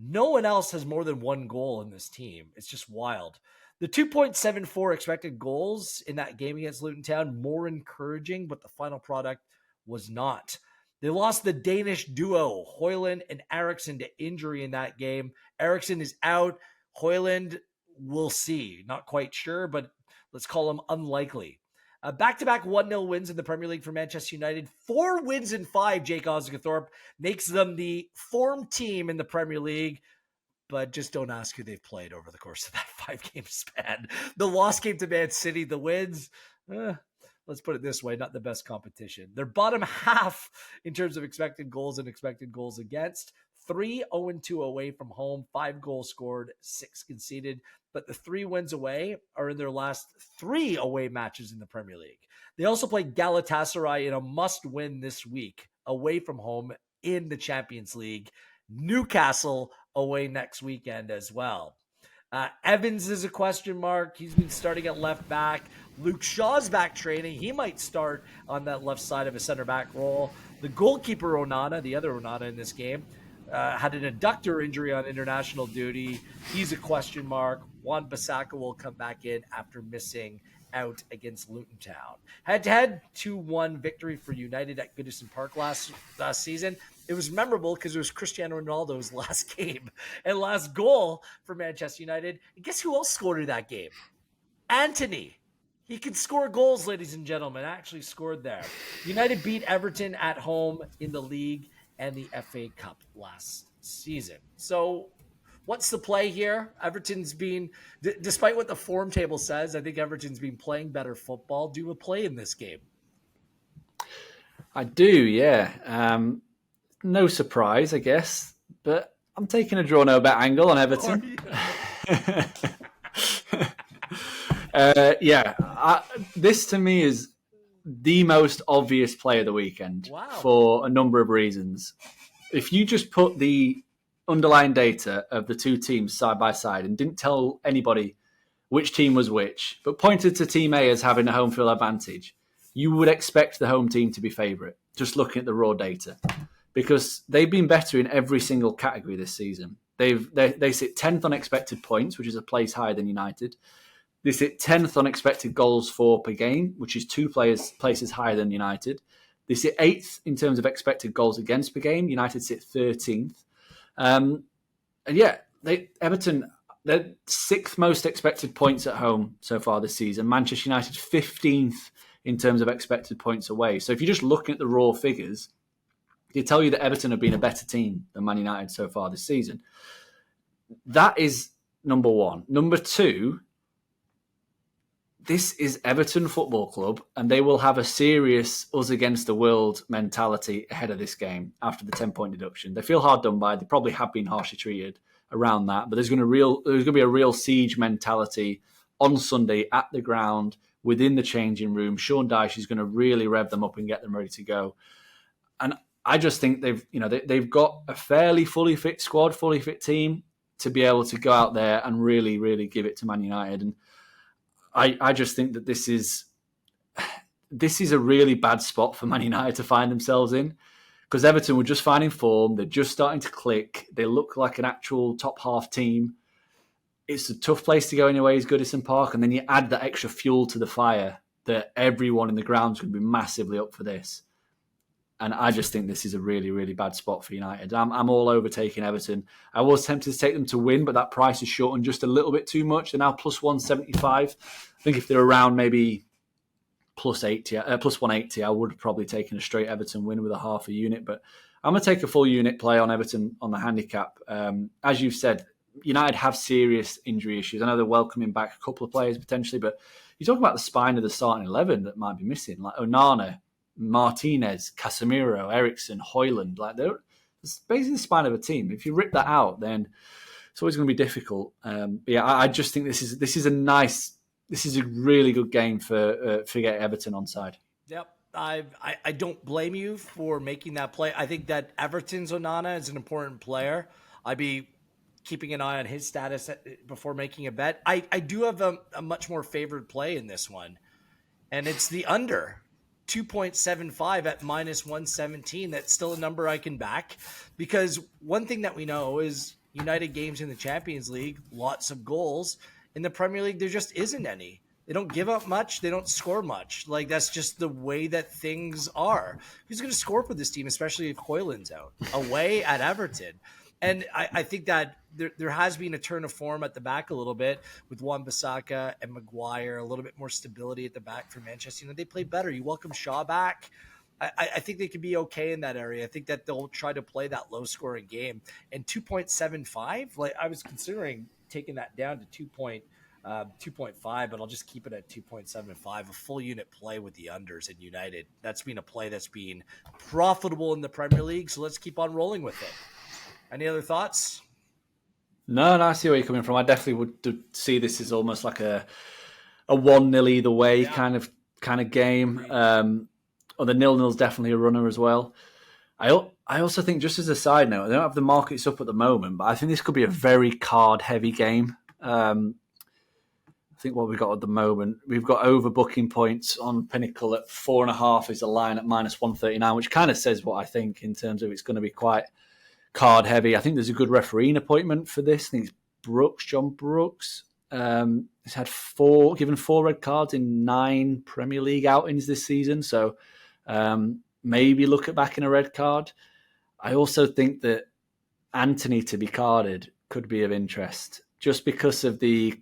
No one else has more than 1 goal in this team. It's just wild. The 2.74 expected goals in that game against Luton Town, more encouraging, but the final product was not. They lost the Danish duo, Højlund and Eriksen, to injury in that game. Eriksen is out. Højlund, we'll see. Not quite sure, but let's call him unlikely. Back-to-back 1-0 wins in the Premier League for Manchester United. 4 wins in 5, Jake Osgathorpe, makes them the form team in the Premier League. But just don't ask who they've played over the course of that 5-game span. The loss came to Man City. The wins, let's put it this way, not the best competition. They're bottom half in terms of expected goals and expected goals against. 3-0-2 away from home, 5 goals scored, 6 conceded. But the 3 wins away are in their last 3 away matches in the Premier League. They also play Galatasaray in a must-win this week, away from home in the Champions League. Newcastle away next weekend as well. Evans is a question mark. He's been starting at left back. Luke Shaw's back training. He might start on that left side of a center back role. The goalkeeper Onana, the other Onana in this game, had an adductor injury on international duty. He's a question mark. Wan-Bissaka will come back in after missing out against Luton Town. Head-to-head 2-1 victory for United at Goodison Park last season. It was memorable because it was Cristiano Ronaldo's last game and last goal for Manchester United. And guess who else scored in that game? Anthony. He can score goals, ladies and gentlemen. Actually scored there. United beat Everton at home in the league and the FA Cup last season. So what's the play here? Everton's been, despite what the form table says, I think Everton's been playing better football. Do a play in this game. I do, yeah. No surprise, I guess, but I'm taking a draw no bet angle on Everton. This to me is the most obvious play of the weekend for a number of reasons. If you just put the underlying data of the two teams side by side and didn't tell anybody which team was which, but pointed to Team A as having a home field advantage, you would expect the home team to be favourite, just looking at the raw data. Because they've been better in every single category this season. They sit 10th on expected points, which is a place higher than United. They sit 10th on expected goals for per game, which is two places higher than United. They sit 8th in terms of expected goals against per game. United sit 13th. Everton, they're 6th most expected points at home so far this season. Manchester United 15th in terms of expected points away. So if you're just looking at the raw figures, they tell you that Everton have been a better team than Man United so far this season. That is number one. Number two, this is Everton Football Club, and they will have a serious us against the world mentality ahead of this game after the 10-point deduction. They feel hard done by. They probably have been harshly treated around that, but there's going to be a real siege mentality on Sunday at the ground within the changing room. Sean Dyche is going to really rev them up and get them ready to go. And I just think they've got a fairly fully fit squad, fully fit team to be able to go out there and really, really give it to Man United. And I just think that this is a really bad spot for Man United to find themselves in, because Everton were just finding form. They're just starting to click. They look like an actual top half team. It's a tough place to go anyway, is Goodison Park. And then you add that extra fuel to the fire that everyone in the ground is going to be massively up for this. And I just think this is a really, really bad spot for United. I'm all over taking Everton. I was tempted to take them to win, but that price is shortened just a little bit too much. They're now plus 175. I think if they're around maybe plus 180, I would have probably taken a straight Everton win with a half a unit. But I'm going to take a full unit play on Everton on the handicap. As you've said, United have serious injury issues. I know they're welcoming back a couple of players potentially, but you're talking about the spine of the starting 11 that might be missing, like Onana, Martinez, Casemiro, Eriksen, Højlund. It's basically the spine of a team. If you rip that out, then it's always going to be difficult. I just think this is a really good game for get Everton on side. Yep. I don't blame you for making that play. I think that Everton's Onana is an important player. I'd be keeping an eye on his status before making a bet. I do have a much more favored play in this one, and it's the under. 2.75 at minus 117. That's still a number I can back, because one thing that we know is United games in the Champions League, lots of goals. In the Premier League, there just isn't any. They don't give up much. They don't score much. Like, that's just the way that things are. Who's going to score for this team, especially if Højlund's out? Away at Everton. And I think that there has been a turn of form at the back a little bit with Wan-Bissaka and Maguire, a little bit more stability at the back for Manchester United. They play better. You welcome Shaw back. I think they could be okay in that area. I think that they'll try to play that low-scoring game. And 2.75, like, I was considering taking that down to 2.5, but I'll just keep it at 2.75, a full unit play with the unders in United. That's been a play that's been profitable in the Premier League, so let's keep on rolling with it. Any other thoughts? No, I see where you're coming from. I definitely would see this as almost like a 1-0 either way kind of game. Or the 0-0 is definitely a runner as well. I also think, just as a side note, they don't have the markets up at the moment, but I think this could be a very card-heavy game. I think what we've got at the moment, we've got overbooking points on Pinnacle at 4.5 is the line at minus 139, which kind of says what I think in terms of it's going to be quite card heavy. I think there's a good refereeing appointment for this. I think it's John Brooks. He's had given 4 red cards in 9 Premier League outings this season. So maybe look at back in a red card. I also think that Anthony to be carded could be of interest just because of the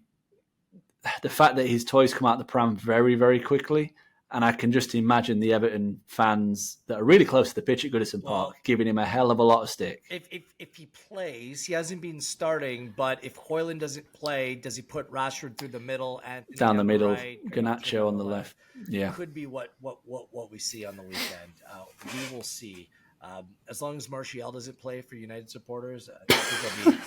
fact that his toys come out the pram very, very quickly. And I can just imagine the Everton fans that are really close to the pitch at Goodison Park giving him a hell of a lot of stick. If he plays, he hasn't been starting, but if Hoyland doesn't play, does he put Rashford through the middle and down the middle, right, Garnacho on the left? Yeah, could be what we see on the weekend. We will see. As long as Martial doesn't play for United supporters, I think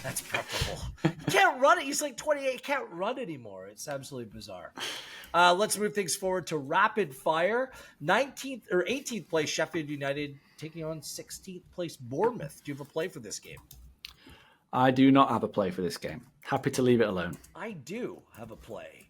that's preferable. He can't run it. He's like 28. He can't run anymore. It's absolutely bizarre. Let's move things forward to rapid fire. 19th or 18th place Sheffield United taking on 16th place Bournemouth. Do you have a play for this game? I do not have a play for this game. Happy to leave it alone. I do have a play.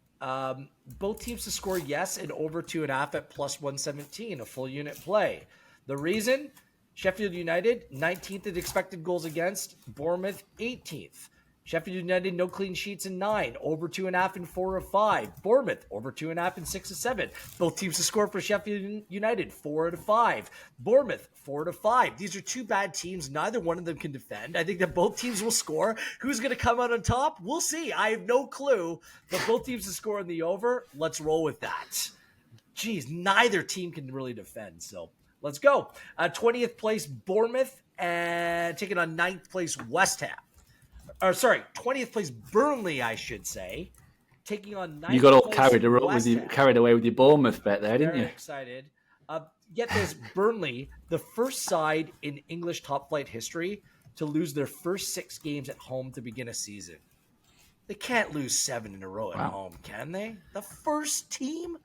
Both teams to score yes and over 2.5 at plus 117, a full unit play. The reason? Sheffield United, 19th in expected goals against. Bournemouth, 18th. Sheffield United, no clean sheets in 9. Over 2.5 in 4 of 5. Bournemouth, over 2.5 in 6 of 7. Both teams to score for Sheffield United, 4 out of 5. Bournemouth, 4 out of 5. These are 2 bad teams. Neither one of them can defend. I think that both teams will score. Who's going to come out on top? We'll see. I have no clue. But both teams to score in the over. Let's roll with that. Geez, neither team can really defend. So let's go. 20th place Bournemouth and taking on 9th place West Ham. 20th place Burnley, I should say, taking on 9th. You got all place carried away with your Bournemouth bet there, didn't you? Very excited. Get this, Burnley, the first side in English top flight history to lose their first 6 games at home to begin a season. They can't lose 7 in a row at home, can they? The first team?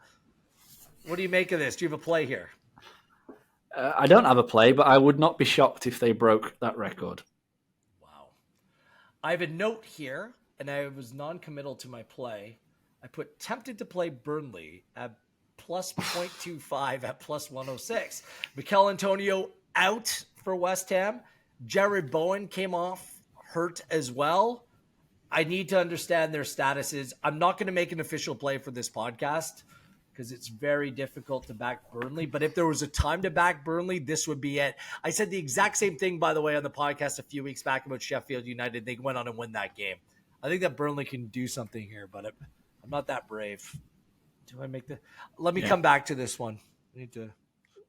What do you make of this? Do you have a play here? I don't have a play, but I would not be shocked if they broke that record. I have a note here, and I was non-committal to my play. I put tempted to play Burnley at plus 0.25 at plus 106. Mikel Antonio out for West Ham. Jared Bowen came off hurt as well. I need to understand their statuses. I'm not going to make an official play for this podcast because it's very difficult to back Burnley. But if there was a time to back Burnley, this would be it. I said the exact same thing, by the way, on the podcast a few weeks back about Sheffield United. They went on and win that game. I think that Burnley can do something here, but I'm not that brave. Do I make the? Let me come back to this one. I need to.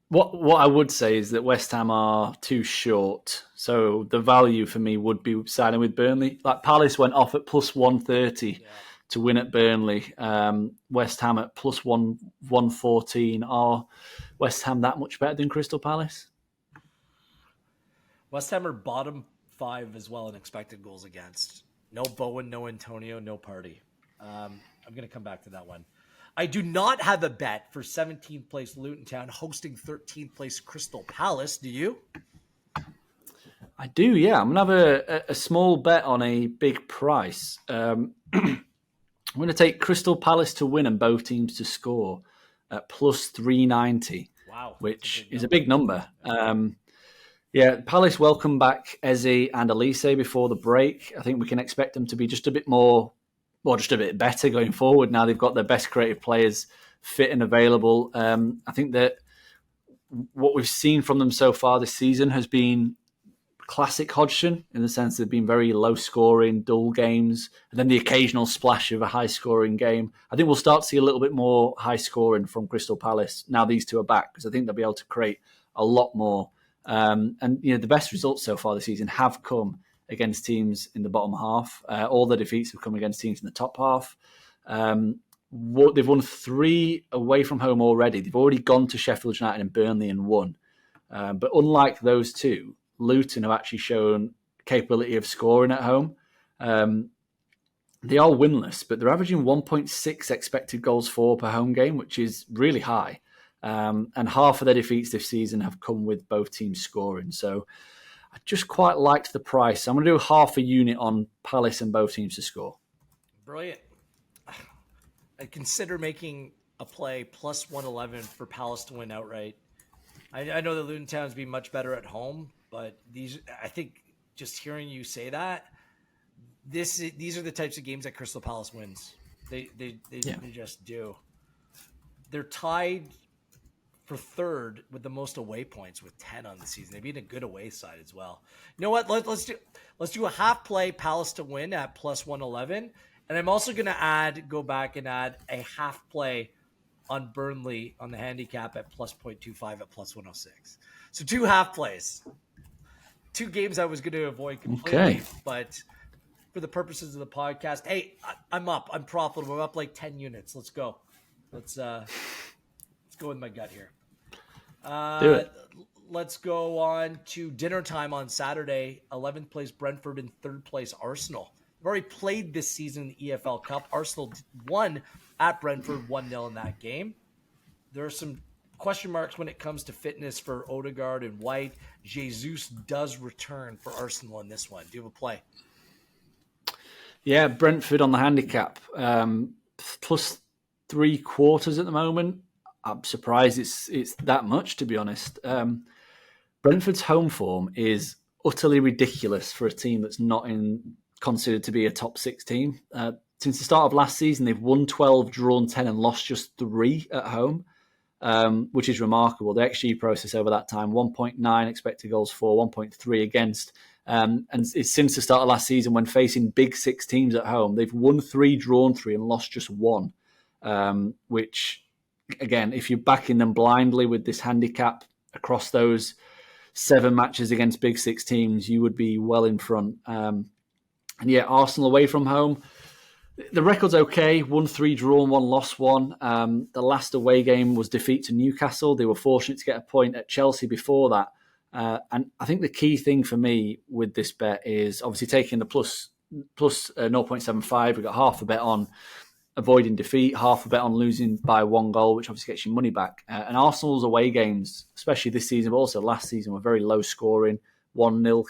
What I would say is that West Ham are too short. So the value for me would be siding with Burnley. Like Palace went off at plus 130. Yeah. To win at Burnley, West Ham at plus 114. Are West Ham that much better than Crystal Palace? West Ham are bottom 5 as well in expected goals against. No Bowen, no Antonio, no Party. I'm going to come back to that one. I do not have a bet for 17th place Luton Town hosting 13th place Crystal Palace. Do you? I do, yeah. I'm going to have a small bet on a big price. I'm going to take Crystal Palace to win and both teams to score at plus 390. Wow. Which is a big number. Palace welcome back Eze and Elise before the break. I think we can expect them to be just a bit more, or just a bit better going forward now they've got their best creative players fit and available. I think that what we've seen from them so far this season has been classic Hodgson in the sense they've been very low scoring, dull games, and then the occasional splash of a high scoring game. I think we'll start to see a little bit more high scoring from Crystal Palace now these two are back because I think they'll be able to create a lot more. And the best results so far this season have come against teams in the bottom half. All the defeats have come against teams in the top half. They've won 3 away from home already. They've already gone to Sheffield United and Burnley and won. But unlike those two, Luton have actually shown capability of scoring at home. They are winless, but they're averaging 1.6 expected goals for per home game, which is really high. And half of their defeats this season have come with both teams scoring. So I just quite liked the price. I'm going to do half a unit on Palace and both teams to score. Brilliant. I consider making a play plus 111 for Palace to win outright. I know that Luton Town's been much better at home, but but I think just hearing you say that, these are the types of games that Crystal Palace wins. They just do. They're tied for third with the most away points with 10 on the season. They've been a good away side as well. You know what? Let's do a half play Palace to win at plus 111, and I'm also going to go back and add a half play on Burnley on the handicap at plus 0.25 at plus 106. So 2 half plays. 2 games I was going to avoid completely, but for the purposes of the podcast, hey, I'm up. I'm profitable. I'm up like 10 units. Let's go. Let's go with my gut here. Do it. Let's go on to dinner time on Saturday. 11th place Brentford and 3rd place Arsenal. They've already played this season in the EFL Cup. Arsenal won at Brentford 1-0 in that game. There are some question marks when it comes to fitness for Odegaard and White. Jesus does return for Arsenal in this one. Do you have a play? Yeah, Brentford on the handicap. Plus 3/4 at the moment. I'm surprised it's that much, to be honest. Brentford's home form is utterly ridiculous for a team that's not considered to be a top 6 team. Since the start of last season, they've won 12, drawn 10, and lost just 3 at home, which is remarkable. The XG process over that time, 1.9 expected goals for, 1.3 against. And it's since the start of last season, when facing big 6 teams at home, they've won 3, drawn 3, and lost just 1, which... Again, if you're backing them blindly with this handicap across those 7 matches against big 6 teams, you would be well in front. And yeah, Arsenal away from home, the record's okay. 1-3 drawn, 1 lost 1. The last away game was defeat to Newcastle. They were fortunate to get a point at Chelsea before that. And I think the key thing for me with this bet is obviously taking the plus 0.75. We've got half a bet on avoiding defeat, half a bet on losing by 1 goal, which obviously gets your money back. And Arsenal's away games, especially this season, but also last season, were very low scoring, 1-0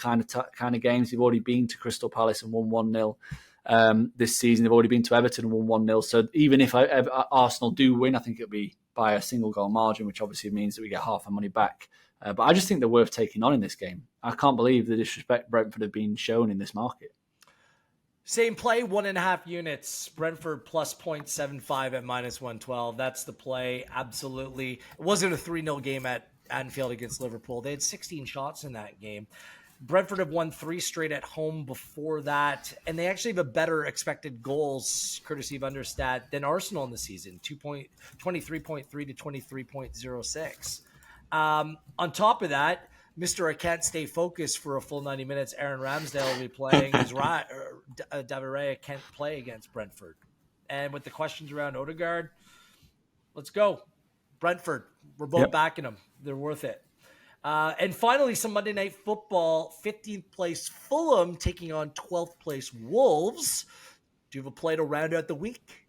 kind of games. They've already been to Crystal Palace and won 1-0. This season, they've already been to Everton and won 1-0. So even if Arsenal do win, I think it'll be by a single goal margin, which obviously means that we get half our money back. But I just think they're worth taking on in this game. I can't believe the disrespect Brentford have been shown in this market. Same play, 1.5 units. Brentford plus 0.75 at minus 112. That's the play. Absolutely. It wasn't a 3-0 game at Anfield against Liverpool. They had 16 shots in that game. Brentford have won 3 straight at home before that, and they actually have a better expected goals, courtesy of Understat, than Arsenal in the season, 23.3 to 23.06. On top of that, Mr. I can't stay focused for a full 90 minutes. Aaron Ramsdale will be playing. David Raya can't play against Brentford. And with the questions around Odegaard, let's go. Brentford, we're both backing them. They're worth it. And finally, some Monday Night Football. 15th place Fulham taking on 12th place Wolves. Do you have a play to round out the week?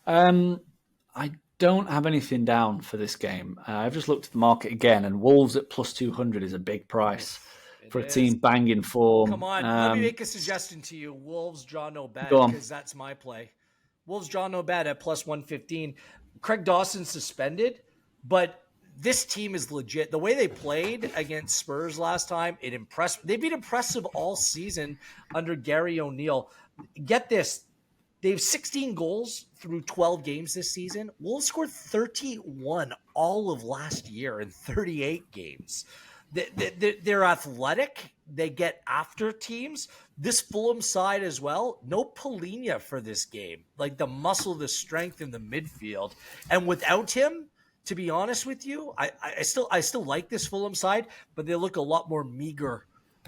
I don't have anything down for this game. I've just looked at the market again, and Wolves at plus 200 is a big price for a team banging form. Come on, let me make a suggestion to you. Wolves draw no bet, because that's my play. Wolves draw no bet at plus 115. Craig Dawson suspended, but this team is legit. The way they played against Spurs last time, it impressed. They've been impressive all season under Gary O'Neill. Get this. They have 16 goals through 12 games this season. Wolves scored 31 all of last year in 38 games. They're athletic. They get after teams. This Fulham side as well. No Polina for this game. Like the muscle, the strength in the midfield. And without him, to be honest with you, I still like this Fulham side, but they look a lot more meager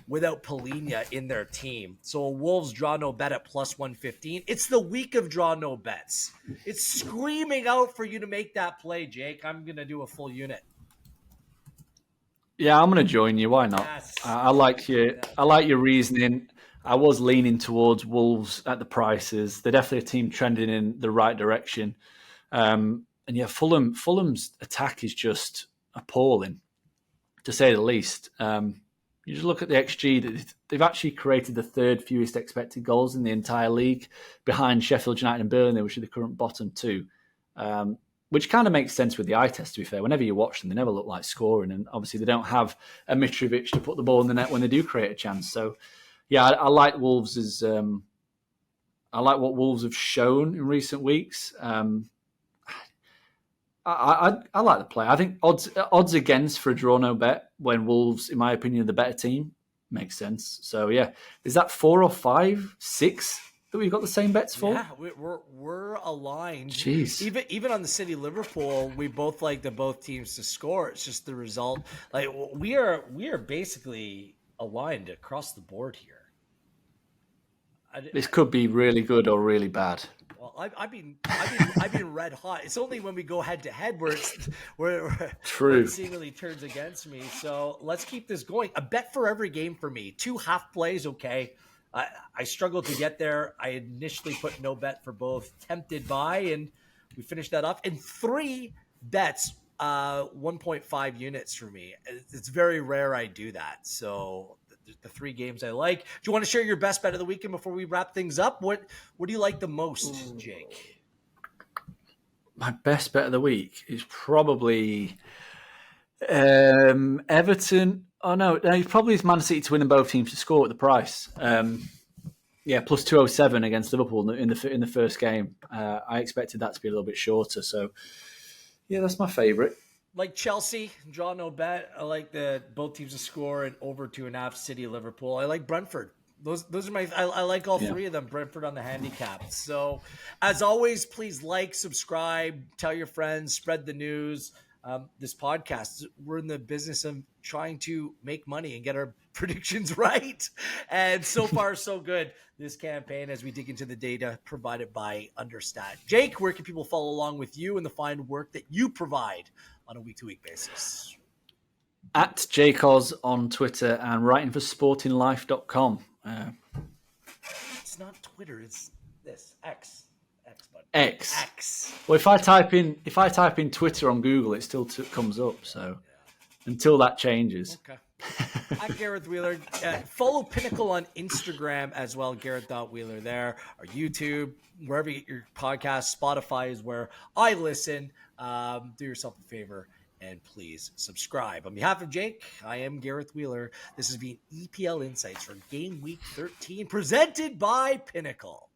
without Polina in their team. So Wolves draw no bet at plus 115. It's the week of draw no bets. It's screaming out for you to make that play, Jake. I'm going to do a full unit. Yeah, I'm going to join you. Why not? Yes. I like your reasoning. I was leaning towards Wolves at the prices. They're definitely a team trending in the right direction. And yeah, Fulham's attack is just appalling, to say the least. You just look at the XG, they've actually created the 3rd fewest expected goals in the entire league, behind Sheffield United and Burnley, which are the current bottom 2. which kind of makes sense with the eye test, to be fair. Whenever you watch them, they never look like scoring. And obviously they don't have a Mitrovic to put the ball in the net when they do create a chance. So, yeah, I like Wolves' I like what Wolves have shown in recent weeks. I like the play. I think odds against for a draw no bet when Wolves, in my opinion, are the better team makes sense. So yeah, is that 4 or 5, 6 that we've got the same bets for? Yeah, we're aligned. Jeez. Even on the City Liverpool, we both like both teams to score. It's just the result. Like we are basically aligned across the board here. This could be really good or really bad. Well, I've been red hot. It's only when we go head to head where it seemingly turns against me. So let's keep this going. A bet for every game for me. 2 half plays, okay. I struggled to get there. I initially put no bet for both. Tempted by, and we finished that off. And 3 bets, 1.5 units for me. It's very rare I do that. So the 3 games I like. Do you want to share your best bet of the weekend before we wrap things up? What do you like the most, Jake? My best bet of the week is probably Everton. Oh no, it probably is Man City to win and both teams to score at the price. Plus 207 against Liverpool in the first game. I expected that to be a little bit shorter. So yeah, that's my favourite. Like Chelsea, draw no bet. I like both teams to score and over 2.5. City, Liverpool. I like Brentford. Those are my. I like all 3 of them. Brentford on the handicap. So, as always, please like, subscribe, tell your friends, spread the news. This podcast, we're in the business of trying to make money and get our predictions right. And so far, so good this campaign as we dig into the data provided by Understat. Jake, where can people follow along with you and the fine work that you provide on a week-to-week basis? At JCOS on Twitter and writing for sportinglife.com. It's not Twitter, it's this. X. X. Well, if I type in Twitter on Google, it still comes up. So until that changes. Okay. I'm Gareth Wheeler. Follow Pinnacle on Instagram as well, Gareth.Wheeler there. Or YouTube, wherever you get your podcast. Spotify is where I listen. Do yourself a favor and please subscribe. On behalf of Jake, I am Gareth Wheeler. This has been EPL Insights for Game Week 13, presented by Pinnacle.